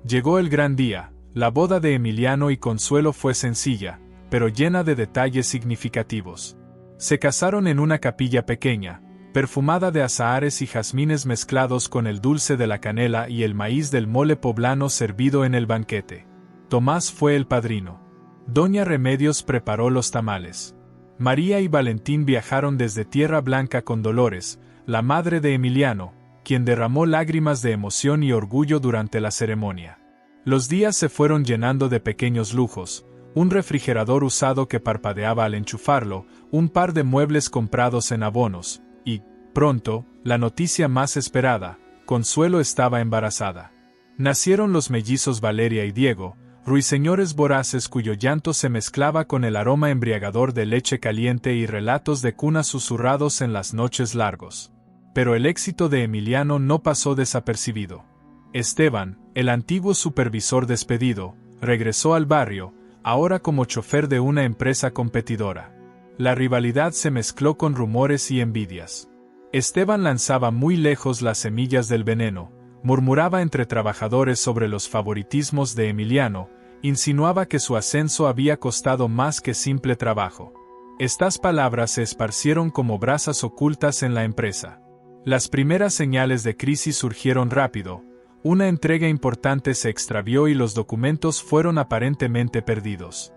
Llegó el gran día. La boda de Emiliano y Consuelo fue sencilla, pero llena de detalles significativos. Se casaron en una capilla pequeña, perfumada de azahares y jazmines mezclados con el dulce de la canela y el maíz del mole poblano servido en el banquete. Tomás fue el padrino. Doña Remedios preparó los tamales. María y Valentín viajaron desde Tierra Blanca con Dolores, la madre de Emiliano, quien derramó lágrimas de emoción y orgullo durante la ceremonia. Los días se fueron llenando de pequeños lujos, un refrigerador usado que parpadeaba al enchufarlo, un par de muebles comprados en abonos, y, pronto, la noticia más esperada: Consuelo estaba embarazada. Nacieron los mellizos Valeria y Diego, ruiseñores voraces cuyo llanto se mezclaba con el aroma embriagador de leche caliente y relatos de cuna susurrados en las noches largos. Pero el éxito de Emiliano no pasó desapercibido. Esteban, el antiguo supervisor despedido, regresó al barrio, ahora como chofer de una empresa competidora. La rivalidad se mezcló con rumores y envidias. Esteban lanzaba muy lejos las semillas del veneno, murmuraba entre trabajadores sobre los favoritismos de Emiliano, insinuaba que su ascenso había costado más que simple trabajo. Estas palabras se esparcieron como brasas ocultas en la empresa. Las primeras señales de crisis surgieron rápido, una entrega importante se extravió y los documentos fueron aparentemente perdidos.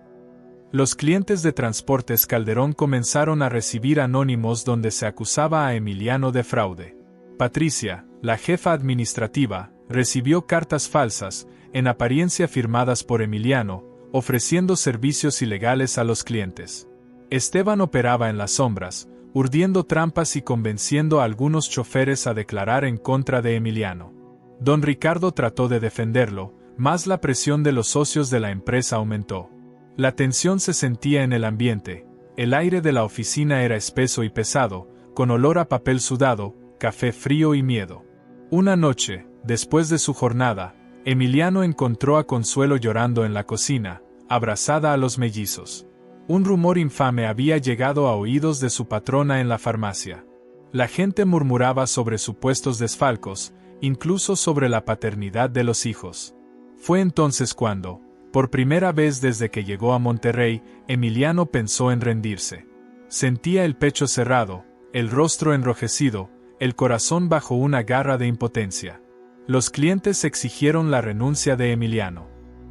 Los clientes de Transportes Calderón comenzaron a recibir anónimos donde se acusaba a Emiliano de fraude. Patricia, la jefa administrativa, recibió cartas falsas, en apariencia firmadas por Emiliano, ofreciendo servicios ilegales a los clientes. Esteban operaba en las sombras, urdiendo trampas y convenciendo a algunos choferes a declarar en contra de Emiliano. Don Ricardo trató de defenderlo, mas la presión de los socios de la empresa aumentó. La tensión se sentía en el ambiente, el aire de la oficina era espeso y pesado, con olor a papel sudado, café frío y miedo. Una noche, después de su jornada, Emiliano encontró a Consuelo llorando en la cocina, abrazada a los mellizos. Un rumor infame había llegado a oídos de su patrona en la farmacia. La gente murmuraba sobre supuestos desfalcos, incluso sobre la paternidad de los hijos. Fue entonces cuando, por primera vez desde que llegó a Monterrey, Emiliano pensó en rendirse. Sentía el pecho cerrado, el rostro enrojecido, el corazón bajo una garra de impotencia. Los clientes exigieron la renuncia de Emiliano.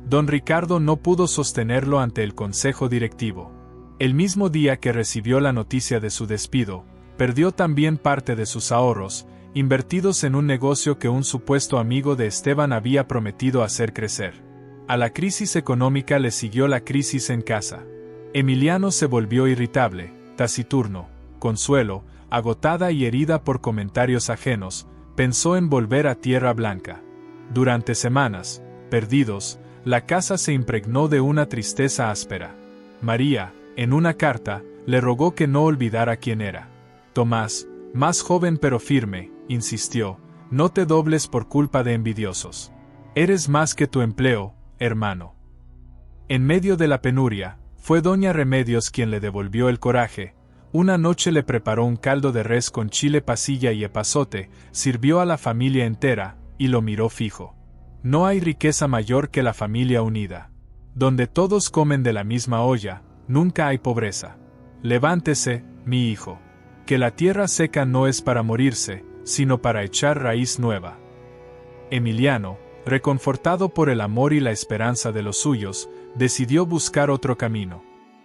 Don Ricardo no pudo sostenerlo ante el consejo directivo. El mismo día que recibió la noticia de su despido, perdió también parte de sus ahorros, invertidos en un negocio que un supuesto amigo de Esteban había prometido hacer crecer. A la crisis económica le siguió la crisis en casa. Emiliano se volvió irritable, taciturno. Consuelo, agotada y herida por comentarios ajenos, pensó en volver a Tierra Blanca. Durante semanas, perdidos, la casa se impregnó de una tristeza áspera. María, en una carta, le rogó que no olvidara quién era. Tomás, más joven pero firme, insistió, no te dobles por culpa de envidiosos. Eres más que tu empleo, hermano. En medio de la penuria, fue doña Remedios quien le devolvió el coraje. Una noche le preparó un caldo de res con chile pasilla y epazote, sirvió a la familia entera, y lo miró fijo. No hay riqueza mayor que la familia unida. Donde todos comen de la misma olla, nunca hay pobreza. Levántese, mi hijo. Que la tierra seca no es para morirse, sino para echar raíz nueva. Emiliano, reconfortado por el amor y la esperanza de los suyos, decidió buscar otro camino.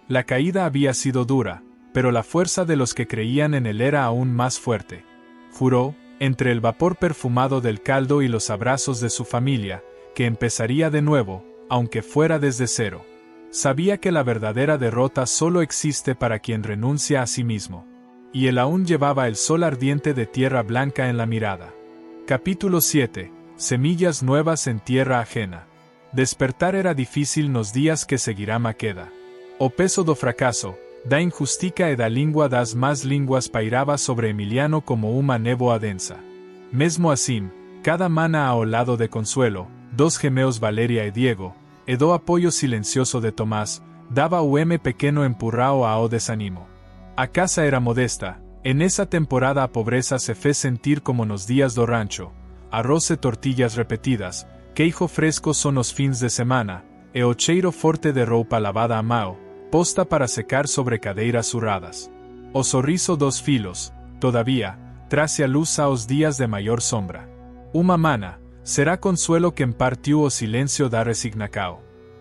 La caída había sido dura, pero la fuerza de los que creían en él era aún más fuerte. Juró, entre el vapor perfumado del caldo y los abrazos de su familia, que empezaría de nuevo, aunque fuera desde cero. Sabía que la verdadera derrota solo existe para quien renuncia a sí mismo. Y él aún llevaba el sol ardiente de Tierra Blanca en la mirada. Capítulo 7. Semillas nuevas en tierra ajena. Despertar era difícil nos días que seguirá Maqueda. O peso do fracaso, da injustica e da língua das más línguas pairaba sobre Emiliano como uma névoa densa. Mesmo assim, cada mana ao lado de Consuelo, dos gemeos Valeria e Diego, e do apoio silencioso de Tomás, daba o pequeno empurrao ao desánimo. A casa era modesta, en esa temporada a pobreza se fez sentir como nos días do rancho, arroz e tortillas repetidas, queijo fresco son os fins de semana, e o cheiro forte de roupa lavada a mão, posta para secar sobre cadeiras surradas. O sorriso dos filos, todavía, trace a luz aos días de maior sombra. Uma mana, será consuelo que impartiu o silencio da resignacao.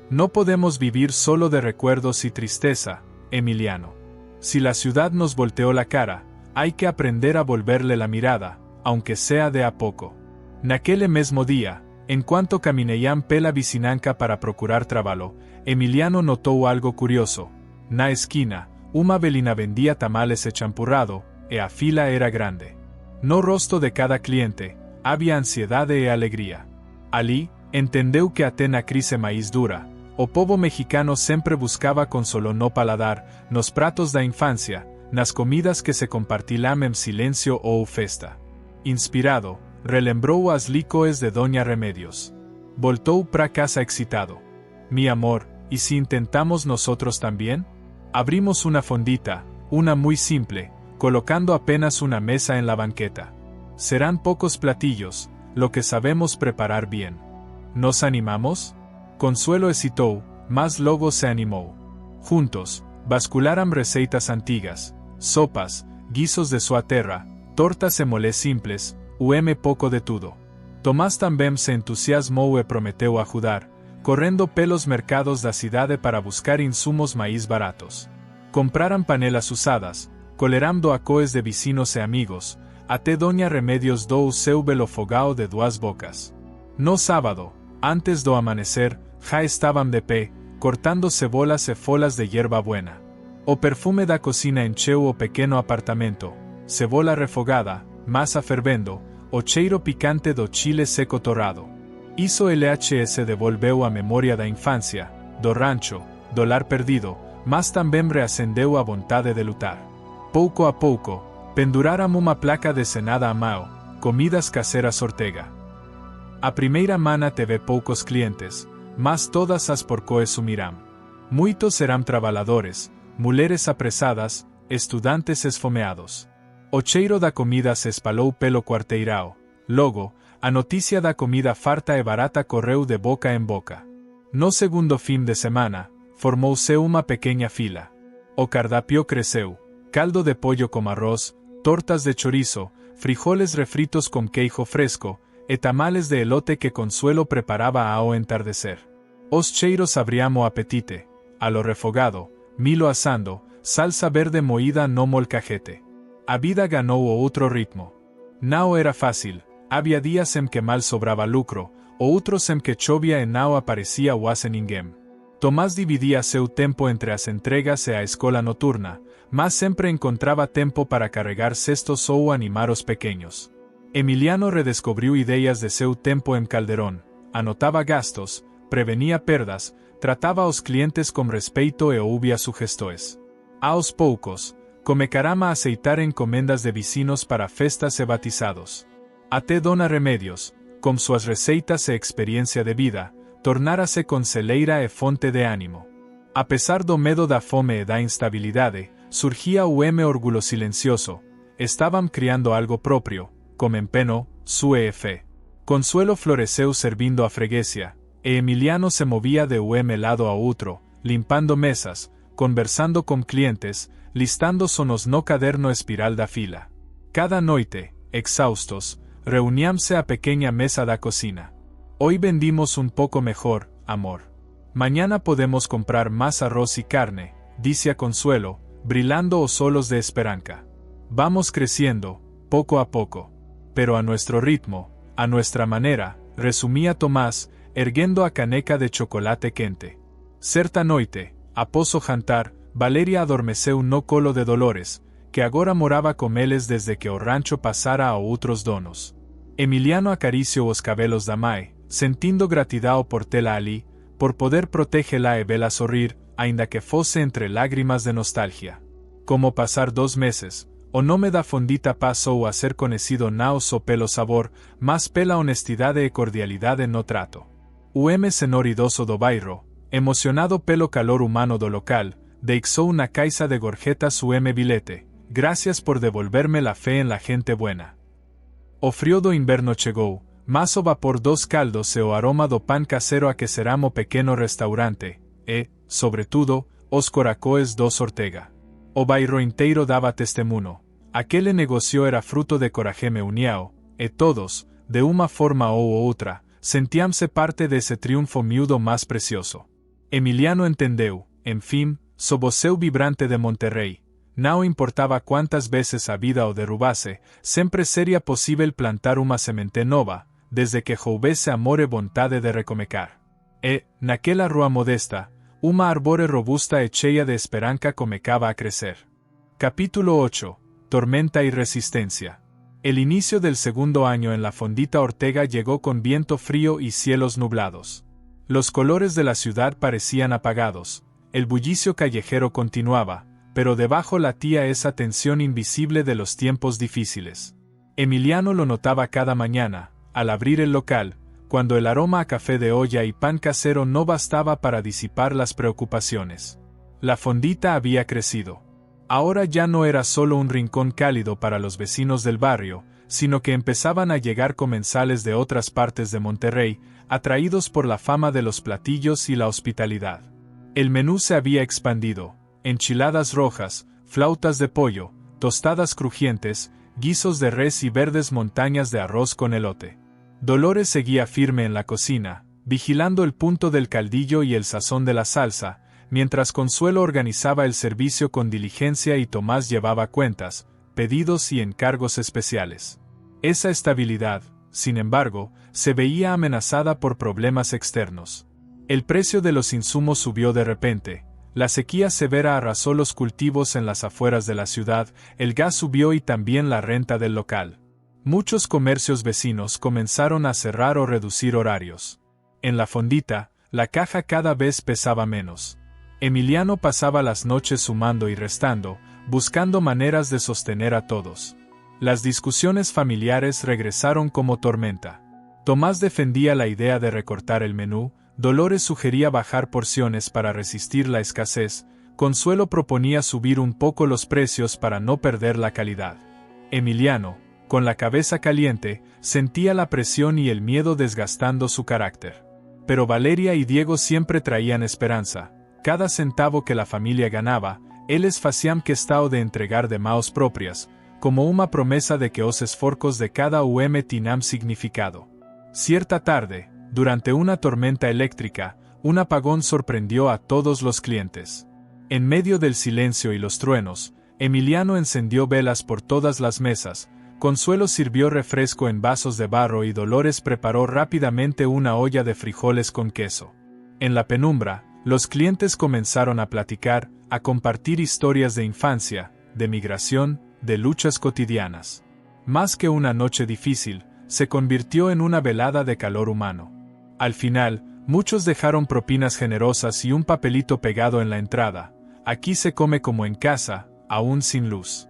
No podemos vivir solo de recuerdos y tristeza, Emiliano. Si la ciudad nos volteó la cara, hay que aprender a volverle la mirada, aunque sea de a poco. Naquele mesmo día, enquanto camineiam pela vicinanca para procurar trabalho, Emiliano notou algo curioso. Na esquina, uma velina vendía tamales e champurrado, e a fila era grande. No rosto de cada cliente, había ansiedade e alegría. Ali, entendeu que até na crise mais dura, o povo mexicano sempre buscava consolo no paladar, nos pratos da infância, nas comidas que se compartilham em silêncio ou festa. Inspirado, relembrou as licoes de Doña Remedios. Voltou pra casa excitado. Mi amor, ¿y si intentamos nosotros también? Abrimos una fondita, una muy simple, colocando apenas una mesa en la banqueta. Serán pocos platillos, lo que sabemos preparar bien. ¿Nos animamos? Consuelo hesitou, mas logo se animou. Juntos, bascularam receitas antigas, sopas, guisos de sua terra, tortas e molés simples, pouco de tudo. Tomás também se entusiasmou e prometeu ajudar, correndo pelos mercados da cidade para buscar insumos mais baratos. Compraram panelas usadas, coleram doacoes de vecinos e amigos, até Doña Remedios dou seu belo fogao de duas bocas. No sábado, antes do amanecer, já estavam de pé, cortando cebolas e folhas de hierba buena. O perfume da cocina encheu o pequeno apartamento, cebola refogada, massa fervendo, o cheiro picante do chile seco torrado. Hizo LHS devolveu a memória da infância, do rancho, do lar perdido, mas também reacendeu a vontade de lutar. Pouco a pouco, penduraram uma placa desenhada à mão, comidas caseras Ortega. A primeira mana teve poucos clientes, mas todas as porcoes sumiram. Muitos serão trabalhadores, mulheres apressadas, estudantes esfomeados. O cheiro da comida se espalhou pelo quarteirão. Logo, a notícia da comida farta e barata correu de boca em boca. No segundo fim de semana, formou-se uma pequena fila. O cardápio cresceu. Caldo de pollo com arroz, tortas de chorizo, frijoles refritos com queijo fresco, e tamales de elote que Consuelo preparaba ao entardecer. Os cheiros abriam o apetite. A lo refogado, milho assando, salsa verde moída no molcajete. A vida ganou outro ritmo. Não era fácil, havia dias em que mal sobrava lucro, outros em que chovia e não aparecia quase ninguém. Tomás dividia seu tempo entre as entregas e a escola noturna, mas sempre encontrava tempo para carregar cestos ou animar os pequeños. Emiliano redescobriu ideias de seu tempo em Calderón, anotava gastos, prevenia perdas, tratava aos clientes com respeito e ouvia sugestões. Aos poucos, começaram a aceitar encomendas de vecinos para festas e batizados. Até Dona Remedios, com suas receitas e experiência de vida, tornara-se conselheira e fonte de ânimo. Apesar do medo da fome e da instabilidade, surgia o orgulho silencioso. Estavam criando algo próprio, com empenho, sua fé. Consuelo floresceu servindo a freguesia, e Emiliano se movia de lado a outro, limpando mesas, conversando com clientes, listando sonos no caderno espiral da fila. Cada noite, exaustos, reuníam-se a pequena mesa da cocina. Hoy vendimos un poco mejor, amor. Mañana podemos comprar más arroz y carne, dice Consuelo, brillando os solos de esperanza. Vamos creciendo, poco a poco. Pero a nuestro ritmo, a nuestra manera, resumía Tomás, erguendo a caneca de chocolate quente. Certa noite, após o jantar, Valeria adormeceu no colo de Dolores, que agora morava com eles desde que o rancho passara a outros donos. Emiliano acariciou os cabelos da mãe, sentindo gratidão por tê-la ali, por poder protegê-la e vê-la sorrir, ainda que fosse entre lágrimas de nostalgia. Como passar 2 meses, o nome da fondita passou a ser conhecido não só pelo sabor, mas pela honestidade e cordialidade no trato. O senhor idoso do bairro, emocionado pelo calor humano do local, deixou na caixa de gorjetas su bilhete. Gracias por devolverme la fe en la gente buena. O frío do inverno chegou, mas o vapor dos caldos e o aroma do pan casero aquecerão o pequeno restaurante, e, sobretudo, os coracoes dos Ortega. O bairro inteiro dava testemunho. Aquele negocio era fruto de coragem união, e todos, de uma forma ou outra, sentíam-se parte desse triunfo miúdo mais precioso. Emiliano entendeu, enfim, sob o céu vibrante de Monterrey, Não importava quantas vezes a vida o derrubase, sempre seria possível plantar uma semente nova, desde que houvesse amor e vontade de recomeçar. E, naquela rua modesta, uma árvore robusta e cheia de esperança começava a crescer. Capítulo 8. Tormenta y resistencia. El inicio del segundo año en la Fondita Ortega llegó con viento frío y cielos nublados. Los colores de la ciudad parecían apagados, el bullicio callejero continuaba, pero debajo latía esa tensión invisible de los tiempos difíciles. Emiliano lo notaba cada mañana, al abrir el local, cuando el aroma a café de olla y pan casero no bastaba para disipar las preocupaciones. La Fondita había crecido. Ahora ya no era solo un rincón cálido para los vecinos del barrio, sino que empezaban a llegar comensales de otras partes de Monterrey, atraídos por la fama de los platillos y la hospitalidad. El menú se había expandido: enchiladas rojas, flautas de pollo, tostadas crujientes, guisos de res y verdes montañas de arroz con elote. Dolores seguía firme en la cocina, vigilando el punto del caldillo y el sazón de la salsa, mientras Consuelo organizaba el servicio con diligencia y Tomás llevaba cuentas, pedidos y encargos especiales. Esa estabilidad, sin embargo, se veía amenazada por problemas externos. El precio de los insumos subió de repente, la sequía severa arrasó los cultivos en las afueras de la ciudad, el gas subió y también la renta del local. Muchos comercios vecinos comenzaron a cerrar o reducir horarios. En la Fondita, la caja cada vez pesaba menos. Emiliano pasaba las noches sumando y restando, buscando maneras de sostener a todos. Las discusiones familiares regresaron como tormenta. Tomás defendía la idea de recortar el menú, Dolores sugería bajar porciones para resistir la escasez, Consuelo proponía subir un poco los precios para no perder la calidad. Emiliano, con la cabeza caliente, sentía la presión y el miedo desgastando su carácter. Pero Valeria y Diego siempre traían esperanza. Cada centavo que la familia ganaba, eles faciam questão de entregar de mãos propias, como una promesa de que os esforços de cada tinham significado. Cierta tarde, durante una tormenta eléctrica, un apagón sorprendió a todos los clientes. En medio del silencio y los truenos, Emiliano encendió velas por todas las mesas, Consuelo sirvió refresco en vasos de barro y Dolores preparó rápidamente una olla de frijoles con queso. En la penumbra, los clientes comenzaron a platicar, a compartir historias de infancia, de migración, de luchas cotidianas. Más que una noche difícil, se convirtió en una velada de calor humano. Al final, muchos dejaron propinas generosas y un papelito pegado en la entrada: aquí se come como en casa, aún sin luz.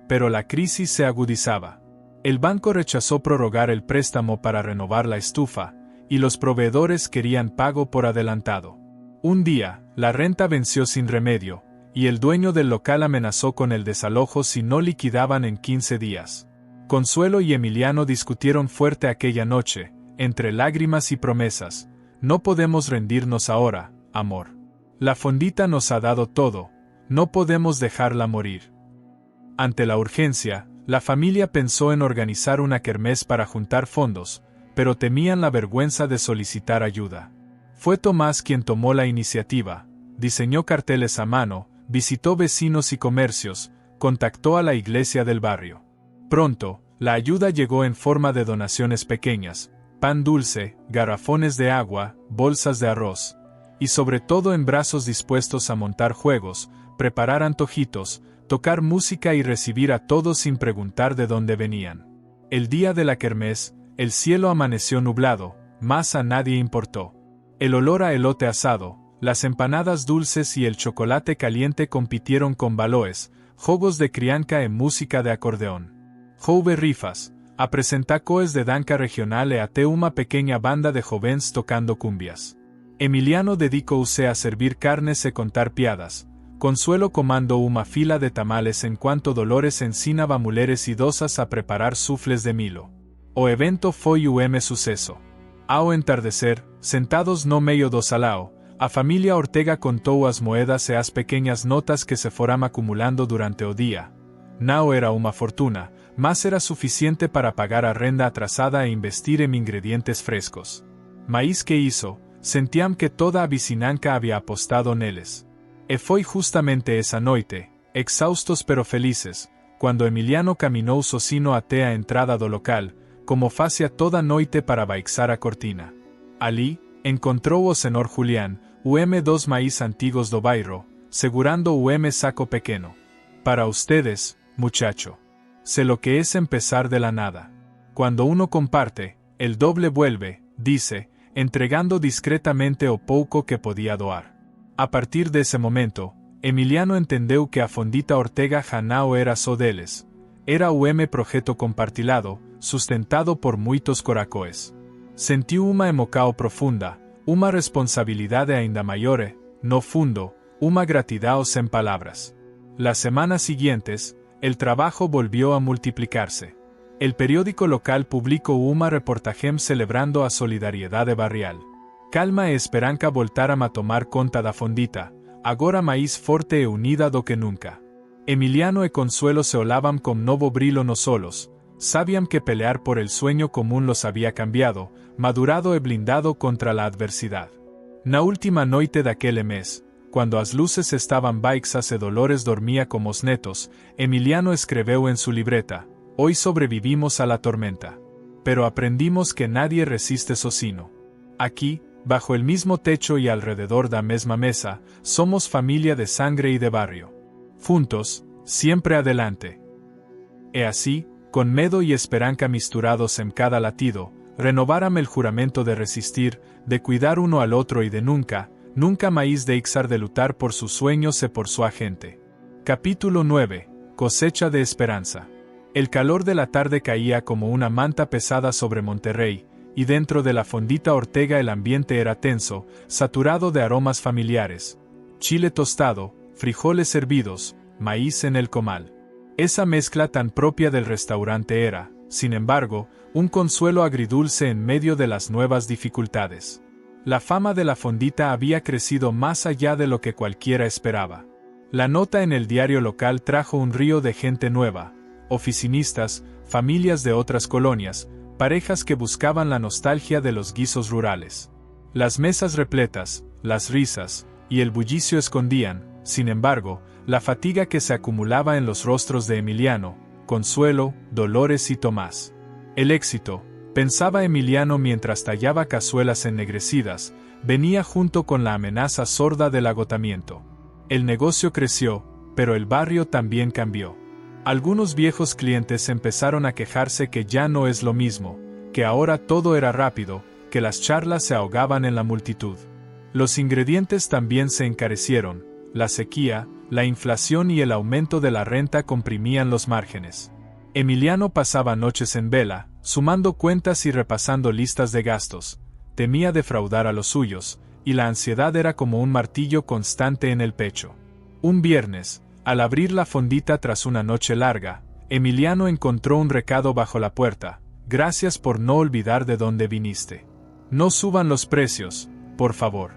Pero la crisis se agudizaba. El banco rechazó prorrogar el préstamo para renovar la estufa, y los proveedores querían pago por adelantado. Un día, la renta venció sin remedio, y el dueño del local amenazó con el desalojo si no liquidaban en 15 días. Consuelo y Emiliano discutieron fuerte aquella noche, entre lágrimas y promesas: no podemos rendirnos ahora, amor. La Fondita nos ha dado todo, no podemos dejarla morir. Ante la urgencia, la familia pensó en organizar una kermés para juntar fondos, pero temían la vergüenza de solicitar ayuda. Fue Tomás quien tomó la iniciativa, diseñó carteles a mano, visitó vecinos y comercios, contactó a la iglesia del barrio. Pronto, la ayuda llegó en forma de donaciones pequeñas: pan dulce, garrafones de agua, bolsas de arroz, y sobre todo en brazos dispuestos a montar juegos, preparar antojitos, tocar música y recibir a todos sin preguntar de dónde venían. El día de la kermés, el cielo amaneció nublado, mas a nadie importó. El olor a elote asado, las empanadas dulces y el chocolate caliente compitieron con baloes, jogos de crianca e música de acordeón. Houve rifas, apresentar coes de danza regional e até una pequeña banda de jóvenes tocando cumbias. Emiliano dedicóse a servir carnes e contar piadas, Consuelo comando una fila de tamales enquanto Dolores ensinaba mulheres idosas a preparar sufles de milo. O evento foi suceso. Ao entardecer, sentados no meio do salao, a familia Ortega contou as moedas e as pequeñas notas que se foram acumulando durante o día. Não era uma fortuna, mas era suficiente para pagar a renda atrasada e investir en ingredientes frescos. Mas que hizo, sentiam que toda a vicinança había apostado neles. E foi justamente esa noite, Exhaustos pero felices, quando Emiliano caminhou sozinho até a entrada do local, como fazia toda noite para baixar a cortina. Ali, encontrou o senhor Julián, o M2 mais antigos do bairro, segurando o M saco pequeno. Para ustedes, muchacho. Sé lo que es empezar de la nada. Cuando uno comparte, el doble vuelve, dice, entregando discretamente o pouco que podía doar. A partir de ese momento, Emiliano entendeu que a Fondita Ortega já não era só deles. Era o M projeto compartilhado, sustentado por muitos coracoes. Sentiu uma emoção profunda, uma responsabilidade ainda maior, no fundo, uma gratidão sem palavras. Las semanas siguientes, el trabajo volvió a multiplicarse. El periódico local publicó uma reportaje celebrando a solidariedade barrial. Calma e esperança voltaram a tomar conta da Fondita, agora mais forte e unida do que nunca. Emiliano e Consuelo se olavam com novo brilho nos olhos, sabiam que pelear por el sueño común los había cambiado, madurado e blindado contra la adversidad. Na última noite daquele mes, quando as luces estavam baixas e Dolores dormia como os netos, Emiliano escreveu en su libreta: Hoy sobrevivimos a la tormenta. Pero aprendimos que nadie resiste sozinho. Aquí, bajo el mismo techo y alrededor da mesma mesa, somos familia de sangre y de barrio. Juntos, siempre adelante. E así, con medo y esperanza misturados en cada latido, renovaram el juramento de resistir, de cuidar uno al otro y de nunca, nunca más deixar de lutar por sus sueños e por su gente. Capítulo 9. Cosecha de esperanza. El calor de la tarde caía como una manta pesada sobre Monterrey, y dentro de la Fondita Ortega el ambiente era tenso, saturado de aromas familiares. Chile tostado, frijoles hervidos, maíz en el comal. Esa mezcla tan propia del restaurante era, sin embargo, un consuelo agridulce en medio de las nuevas dificultades. La fama de la Fondita había crecido más allá de lo que cualquiera esperaba. La nota en el diario local trajo un río de gente nueva, oficinistas, familias de otras colonias, parejas que buscaban la nostalgia de los guisos rurales. Las mesas repletas, las risas y el bullicio escondían, sin embargo, la fatiga que se acumulaba en los rostros de Emiliano, Consuelo, Dolores y Tomás. El éxito, pensaba Emiliano mientras tallaba cazuelas ennegrecidas, venía junto con la amenaza sorda del agotamiento. El negocio creció, pero el barrio también cambió. Algunos viejos clientes empezaron a quejarse que ya no es lo mismo, que ahora todo era rápido, que las charlas se ahogaban en la multitud. Los ingredientes también se encarecieron, la sequía, la inflación y el aumento de la renta comprimían los márgenes. Emiliano pasaba noches en vela, sumando cuentas y repasando listas de gastos. Temía defraudar a los suyos, y la ansiedad era como un martillo constante en el pecho. Un viernes, al abrir la Fondita tras una noche larga, Emiliano encontró un recado bajo la puerta: Gracias por no olvidar de dónde viniste. No suban los precios, por favor.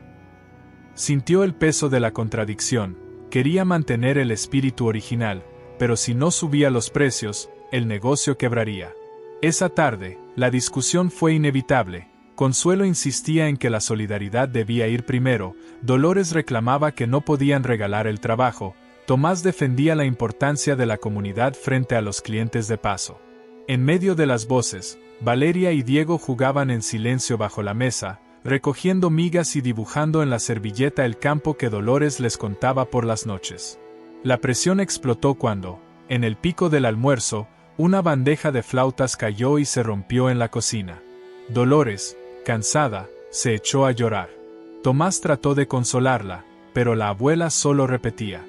Sintió el peso de la contradicción. Quería mantener el espíritu original, pero si no subía los precios, el negocio quebraría. Esa tarde, la discusión fue inevitable. Consuelo insistía en que la solidaridad debía ir primero, Dolores reclamaba que no podían regalar el trabajo, Tomás defendía la importancia de la comunidad frente a los clientes de paso. En medio de las voces, Valeria y Diego jugaban en silencio bajo la mesa, recogiendo migas y dibujando en la servilleta el campo que Dolores les contaba por las noches. La presión explotó cuando, en el pico del almuerzo, una bandeja de flautas cayó y se rompió en la cocina. Dolores, cansada, se echó a llorar. Tomás trató de consolarla, pero la abuela solo repetía: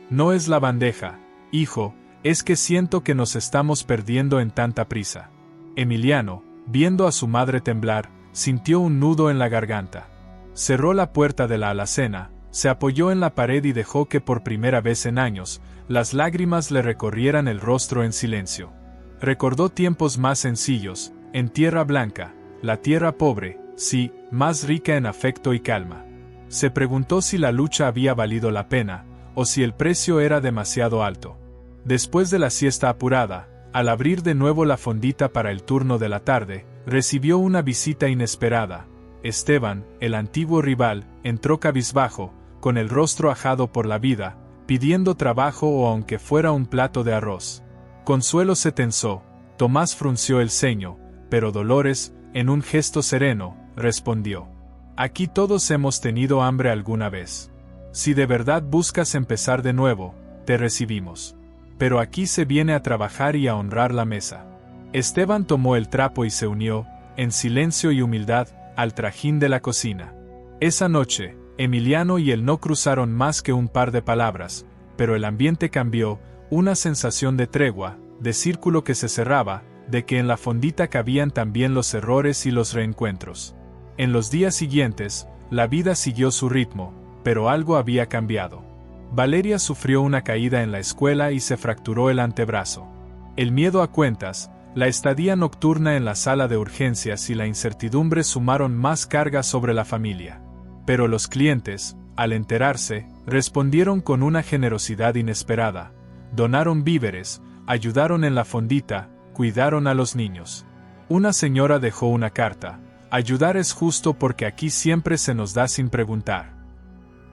No es la bandeja, hijo, es que siento que nos estamos perdiendo en tanta prisa. Emiliano, viendo a su madre temblar, sintió un nudo en la garganta. Cerró la puerta de la alacena, se apoyó en la pared y dejó que por primera vez en años, las lágrimas le recorrieran el rostro en silencio. Recordó tiempos más sencillos, en Tierra Blanca, la tierra pobre, sí, más rica en afecto y calma. Se preguntó si la lucha había valido la pena, o si el precio era demasiado alto. Después de la siesta apurada, al abrir de nuevo la Fondita para el turno de la tarde, recibió una visita inesperada. Esteban, el antiguo rival, entró cabizbajo, con el rostro ajado por la vida, pidiendo trabajo o aunque fuera un plato de arroz. Consuelo se tensó, Tomás frunció el ceño, pero Dolores, en un gesto sereno, respondió: aquí todos hemos tenido hambre alguna vez. Si de verdad buscas empezar de nuevo, te recibimos. Pero aquí se viene a trabajar y a honrar la mesa. Esteban tomó el trapo y se unió, en silencio y humildad, al trajín de la cocina. Esa noche, Emiliano y él no cruzaron más que un par de palabras, pero el ambiente cambió, una sensación de tregua, de círculo que se cerraba, de que en la fondita cabían también los errores y los reencuentros. En los días siguientes, la vida siguió su ritmo, pero algo había cambiado. Valeria sufrió una caída en la escuela y se fracturó el antebrazo. El miedo a cuentas, la estadía nocturna en la sala de urgencias y la incertidumbre sumaron más carga sobre la familia. Pero los clientes, al enterarse, respondieron con una generosidad inesperada. Donaron víveres, ayudaron en la fondita, cuidaron a los niños. Una señora dejó una carta: ayudar es justo porque aquí siempre se nos da sin preguntar.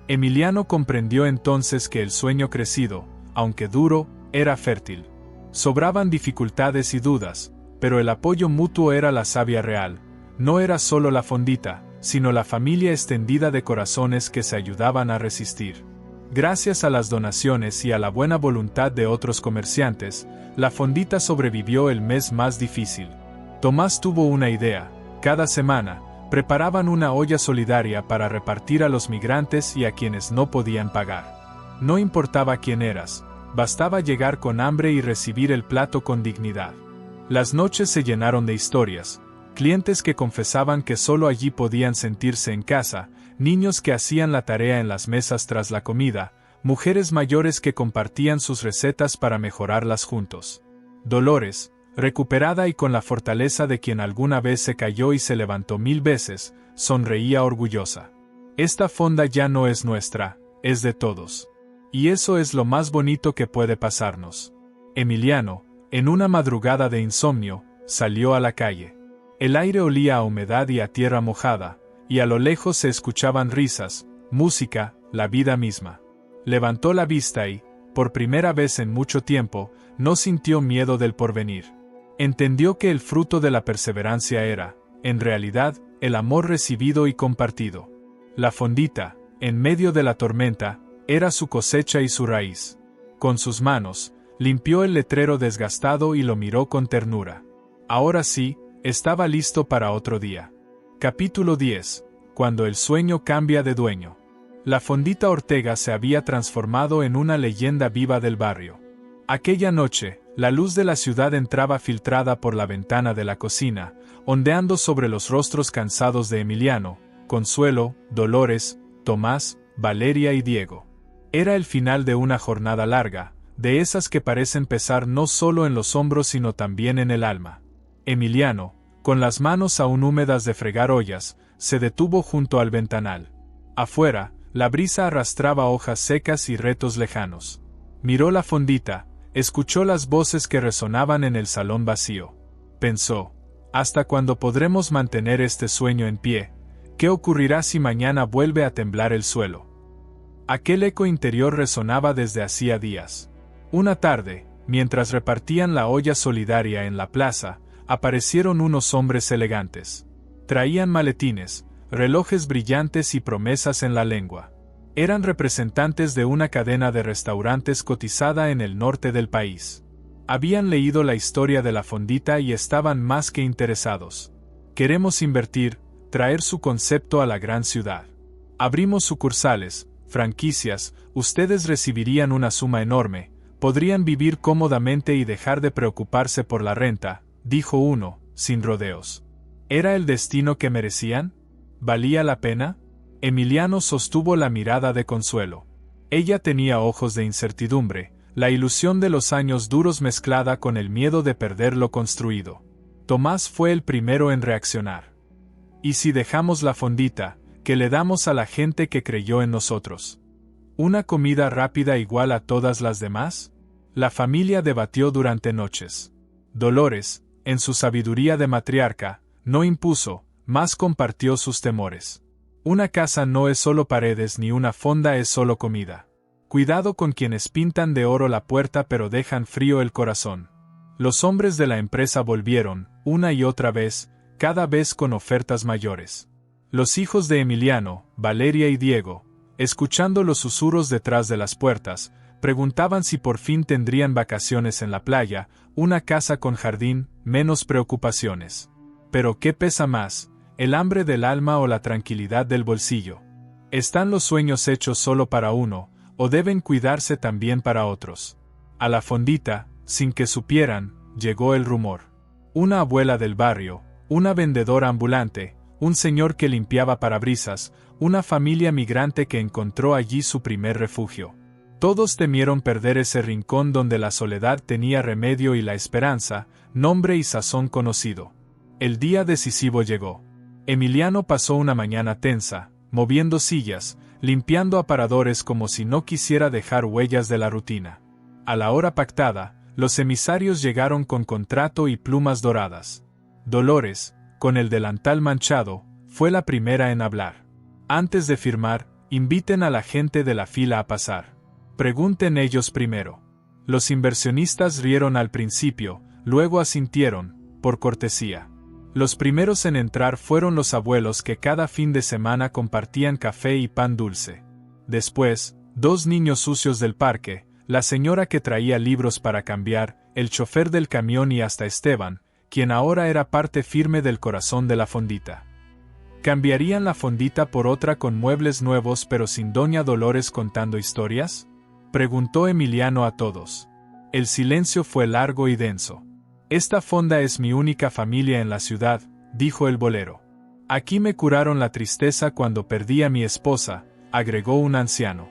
Emiliano comprendió entonces que el sueño crecido, aunque duro, era fértil. Sobraban dificultades y dudas, pero el apoyo mutuo era la savia real. No era solo la fondita, sino la familia extendida de corazones que se ayudaban a resistir. Gracias a las donaciones y a la buena voluntad de otros comerciantes, la fondita sobrevivió el mes más difícil. Tomás tuvo una idea: cada semana, preparaban una olla solidaria para repartir a los migrantes y a quienes no podían pagar. No importaba quién eras, bastaba llegar con hambre y recibir el plato con dignidad. Las noches se llenaron de historias: clientes que confesaban que solo allí podían sentirse en casa, niños que hacían la tarea en las mesas tras la comida, mujeres mayores que compartían sus recetas para mejorarlas juntos. Dolores, recuperada y con la fortaleza de quien alguna vez se cayó y se levantó 1000 veces, sonreía orgullosa. Esta fonda ya no es nuestra, es de todos. Y eso es lo más bonito que puede pasarnos. Emiliano, en una madrugada de insomnio, salió a la calle. El aire olía a humedad y a tierra mojada, y a lo lejos se escuchaban risas, música, la vida misma. Levantó la vista y, por primera vez en mucho tiempo, no sintió miedo del porvenir. Entendió que el fruto de la perseverancia era, en realidad, el amor recibido y compartido. La fondita, en medio de la tormenta, era su cosecha y su raíz. Con sus manos, limpió el letrero desgastado y lo miró con ternura. Ahora sí, estaba listo para otro día. Capítulo 10. Cuando el sueño cambia de dueño. La fondita Ortega se había transformado en una leyenda viva del barrio. Aquella noche, la luz de la ciudad entraba filtrada por la ventana de la cocina, ondeando sobre los rostros cansados de Emiliano, Consuelo, Dolores, Tomás, Valeria y Diego. Era el final de una jornada larga, de esas que parecen pesar no solo en los hombros sino también en el alma. Emiliano, con las manos aún húmedas de fregar ollas, se detuvo junto al ventanal. Afuera, la brisa arrastraba hojas secas y retos lejanos. Miró la fondita, escuchó las voces que resonaban en el salón vacío. Pensó: ¿hasta cuándo podremos mantener este sueño en pie? ¿Qué ocurrirá si mañana vuelve a temblar el suelo? Aquel eco interior resonaba desde hacía días. Una tarde, mientras repartían la olla solidaria en la plaza, aparecieron unos hombres elegantes. Traían maletines, relojes brillantes y promesas en la lengua. Eran representantes de una cadena de restaurantes cotizada en el norte del país. Habían leído la historia de la fondita y estaban más que interesados. Queremos invertir, traer su concepto a la gran ciudad. Abrimos sucursales, franquicias, ustedes recibirían una suma enorme, podrían vivir cómodamente y dejar de preocuparse por la renta, dijo uno, sin rodeos. ¿Era el destino que merecían? ¿Valía la pena? Emiliano sostuvo la mirada de Consuelo. Ella tenía ojos de incertidumbre, la ilusión de los años duros mezclada con el miedo de perder lo construido. Tomás fue el primero en reaccionar. ¿Y si dejamos la fondita, que le damos a la gente que creyó en nosotros? ¿Una comida rápida igual a todas las demás? La familia debatió durante noches. Dolores, en su sabiduría de matriarca, no impuso, más compartió sus temores. Una casa no es solo paredes ni una fonda es solo comida. Cuidado con quienes pintan de oro la puerta pero dejan frío el corazón. Los hombres de la empresa volvieron, una y otra vez, cada vez con ofertas mayores. Los hijos de Emiliano, Valeria y Diego, escuchando los susurros detrás de las puertas, preguntaban si por fin tendrían vacaciones en la playa, una casa con jardín, menos preocupaciones. Pero ¿qué pesa más, el hambre del alma o la tranquilidad del bolsillo? ¿Están los sueños hechos solo para uno, o deben cuidarse también para otros? A la fondita, sin que supieran, llegó el rumor. Una abuela del barrio, una vendedora ambulante, un señor que limpiaba parabrisas, una familia migrante que encontró allí su primer refugio. Todos temieron perder ese rincón donde la soledad tenía remedio y la esperanza, nombre y sazón conocido. El día decisivo llegó. Emiliano pasó una mañana tensa, moviendo sillas, limpiando aparadores como si no quisiera dejar huellas de la rutina. A la hora pactada, los emisarios llegaron con contrato y plumas doradas. Dolores, con el delantal manchado, fue la primera en hablar. Antes de firmar, inviten a la gente de la fila a pasar. Pregunten ellos primero. Los inversionistas rieron al principio, luego asintieron, por cortesía. Los primeros en entrar fueron los abuelos que cada fin de semana compartían café y pan dulce. Después, dos niños sucios del parque, la señora que traía libros para cambiar, el chofer del camión y hasta Esteban, quien ahora era parte firme del corazón de la fondita. ¿Cambiarían la fondita por otra con muebles nuevos pero sin Doña Dolores contando historias? Preguntó Emiliano a todos. El silencio fue largo y denso. Esta fonda es mi única familia en la ciudad, dijo el bolero. Aquí me curaron la tristeza cuando perdí a mi esposa, agregó un anciano.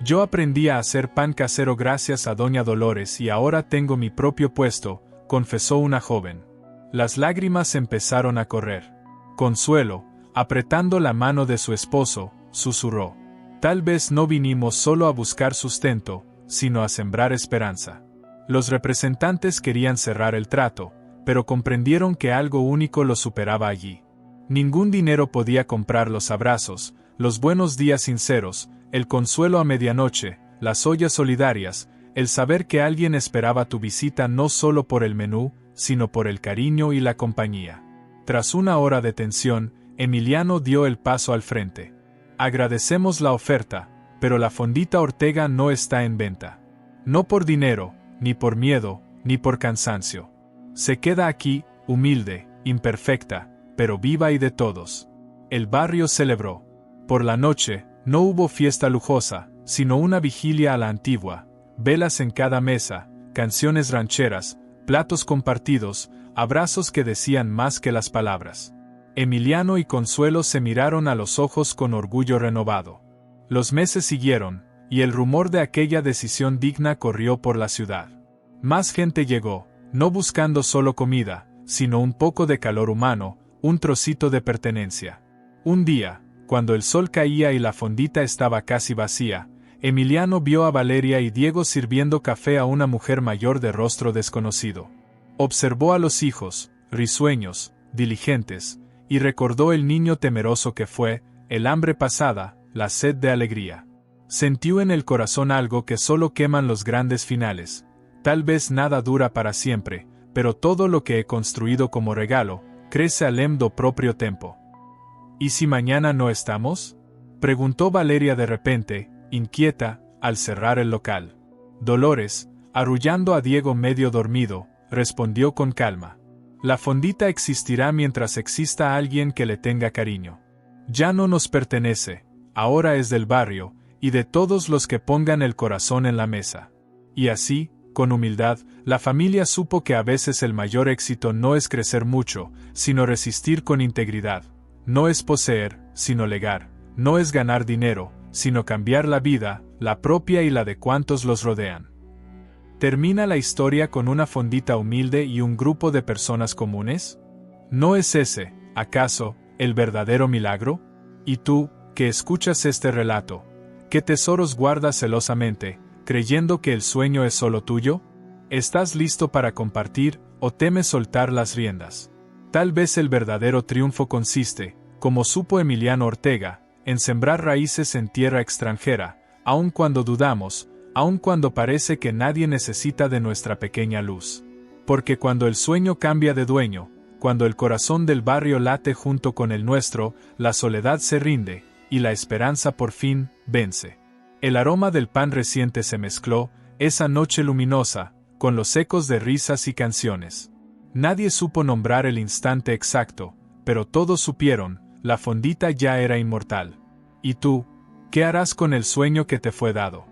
Yo aprendí a hacer pan casero gracias a Doña Dolores y ahora tengo mi propio puesto, confesó una joven. Las lágrimas empezaron a correr. Consuelo, apretando la mano de su esposo, susurró. Tal vez no vinimos solo a buscar sustento, sino a sembrar esperanza. Los representantes querían cerrar el trato, pero comprendieron que algo único lo superaba allí. Ningún dinero podía comprar los abrazos, los buenos días sinceros, el consuelo a medianoche, las ollas solidarias, el saber que alguien esperaba tu visita no solo por el menú, sino por el cariño y la compañía. Tras una hora de tensión, Emiliano dio el paso al frente. Agradecemos la oferta, pero la fondita Ortega no está en venta. No por dinero, ni por miedo, ni por cansancio. Se queda aquí, humilde, imperfecta, pero viva y de todos. El barrio celebró. Por la noche, no hubo fiesta lujosa, sino una vigilia a la antigua, velas en cada mesa, canciones rancheras, platos compartidos, abrazos que decían más que las palabras. Emiliano y Consuelo se miraron a los ojos con orgullo renovado. Los meses siguieron, y el rumor de aquella decisión digna corrió por la ciudad. Más gente llegó, no buscando solo comida, sino un poco de calor humano, un trocito de pertenencia. Un día, cuando el sol caía y la fondita estaba casi vacía, Emiliano vio a Valeria y Diego sirviendo café a una mujer mayor de rostro desconocido. Observó a los hijos, risueños, diligentes, y recordó el niño temeroso que fue, el hambre pasada, la sed de alegría. Sintió en el corazón algo que solo queman los grandes finales. Tal vez nada dura para siempre, pero todo lo que he construido como regalo, crece al do proprio tempo. ¿Y si mañana no estamos? Preguntó Valeria de repente, inquieta, al cerrar el local. Dolores, arrullando a Diego medio dormido, respondió con calma. La fondita existirá mientras exista alguien que le tenga cariño. Ya no nos pertenece, ahora es del barrio, y de todos los que pongan el corazón en la mesa. Y así, con humildad, la familia supo que a veces el mayor éxito no es crecer mucho, sino resistir con integridad. No es poseer, sino legar. No es ganar dinero, sino cambiar la vida, la propia y la de cuantos los rodean. ¿Termina la historia con una fondita humilde y un grupo de personas comunes? ¿No es ese, acaso, el verdadero milagro? Y tú, que escuchas este relato, ¿qué tesoros guardas celosamente, creyendo que el sueño es solo tuyo? ¿Estás listo para compartir, o temes soltar las riendas? Tal vez el verdadero triunfo consiste, como supo Emiliano Ortega, en sembrar raíces en tierra extranjera, aun cuando dudamos, aun cuando parece que nadie necesita de nuestra pequeña luz. Porque cuando el sueño cambia de dueño, cuando el corazón del barrio late junto con el nuestro, la soledad se rinde, y la esperanza por fin vence. El aroma del pan reciente se mezcló, esa noche luminosa, con los ecos de risas y canciones. Nadie supo nombrar el instante exacto, pero todos supieron, la fondita ya era inmortal. ¿Y tú? ¿Qué harás con el sueño que te fue dado?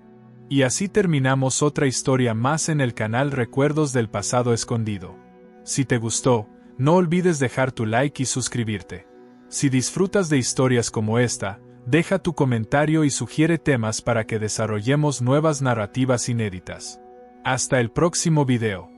Y así terminamos otra historia más en el canal Recuerdos del Pasado Escondido. Si te gustó, no olvides dejar tu like y suscribirte. Si disfrutas de historias como esta, deja tu comentario y sugiere temas para que desarrollemos nuevas narrativas inéditas. Hasta el próximo video.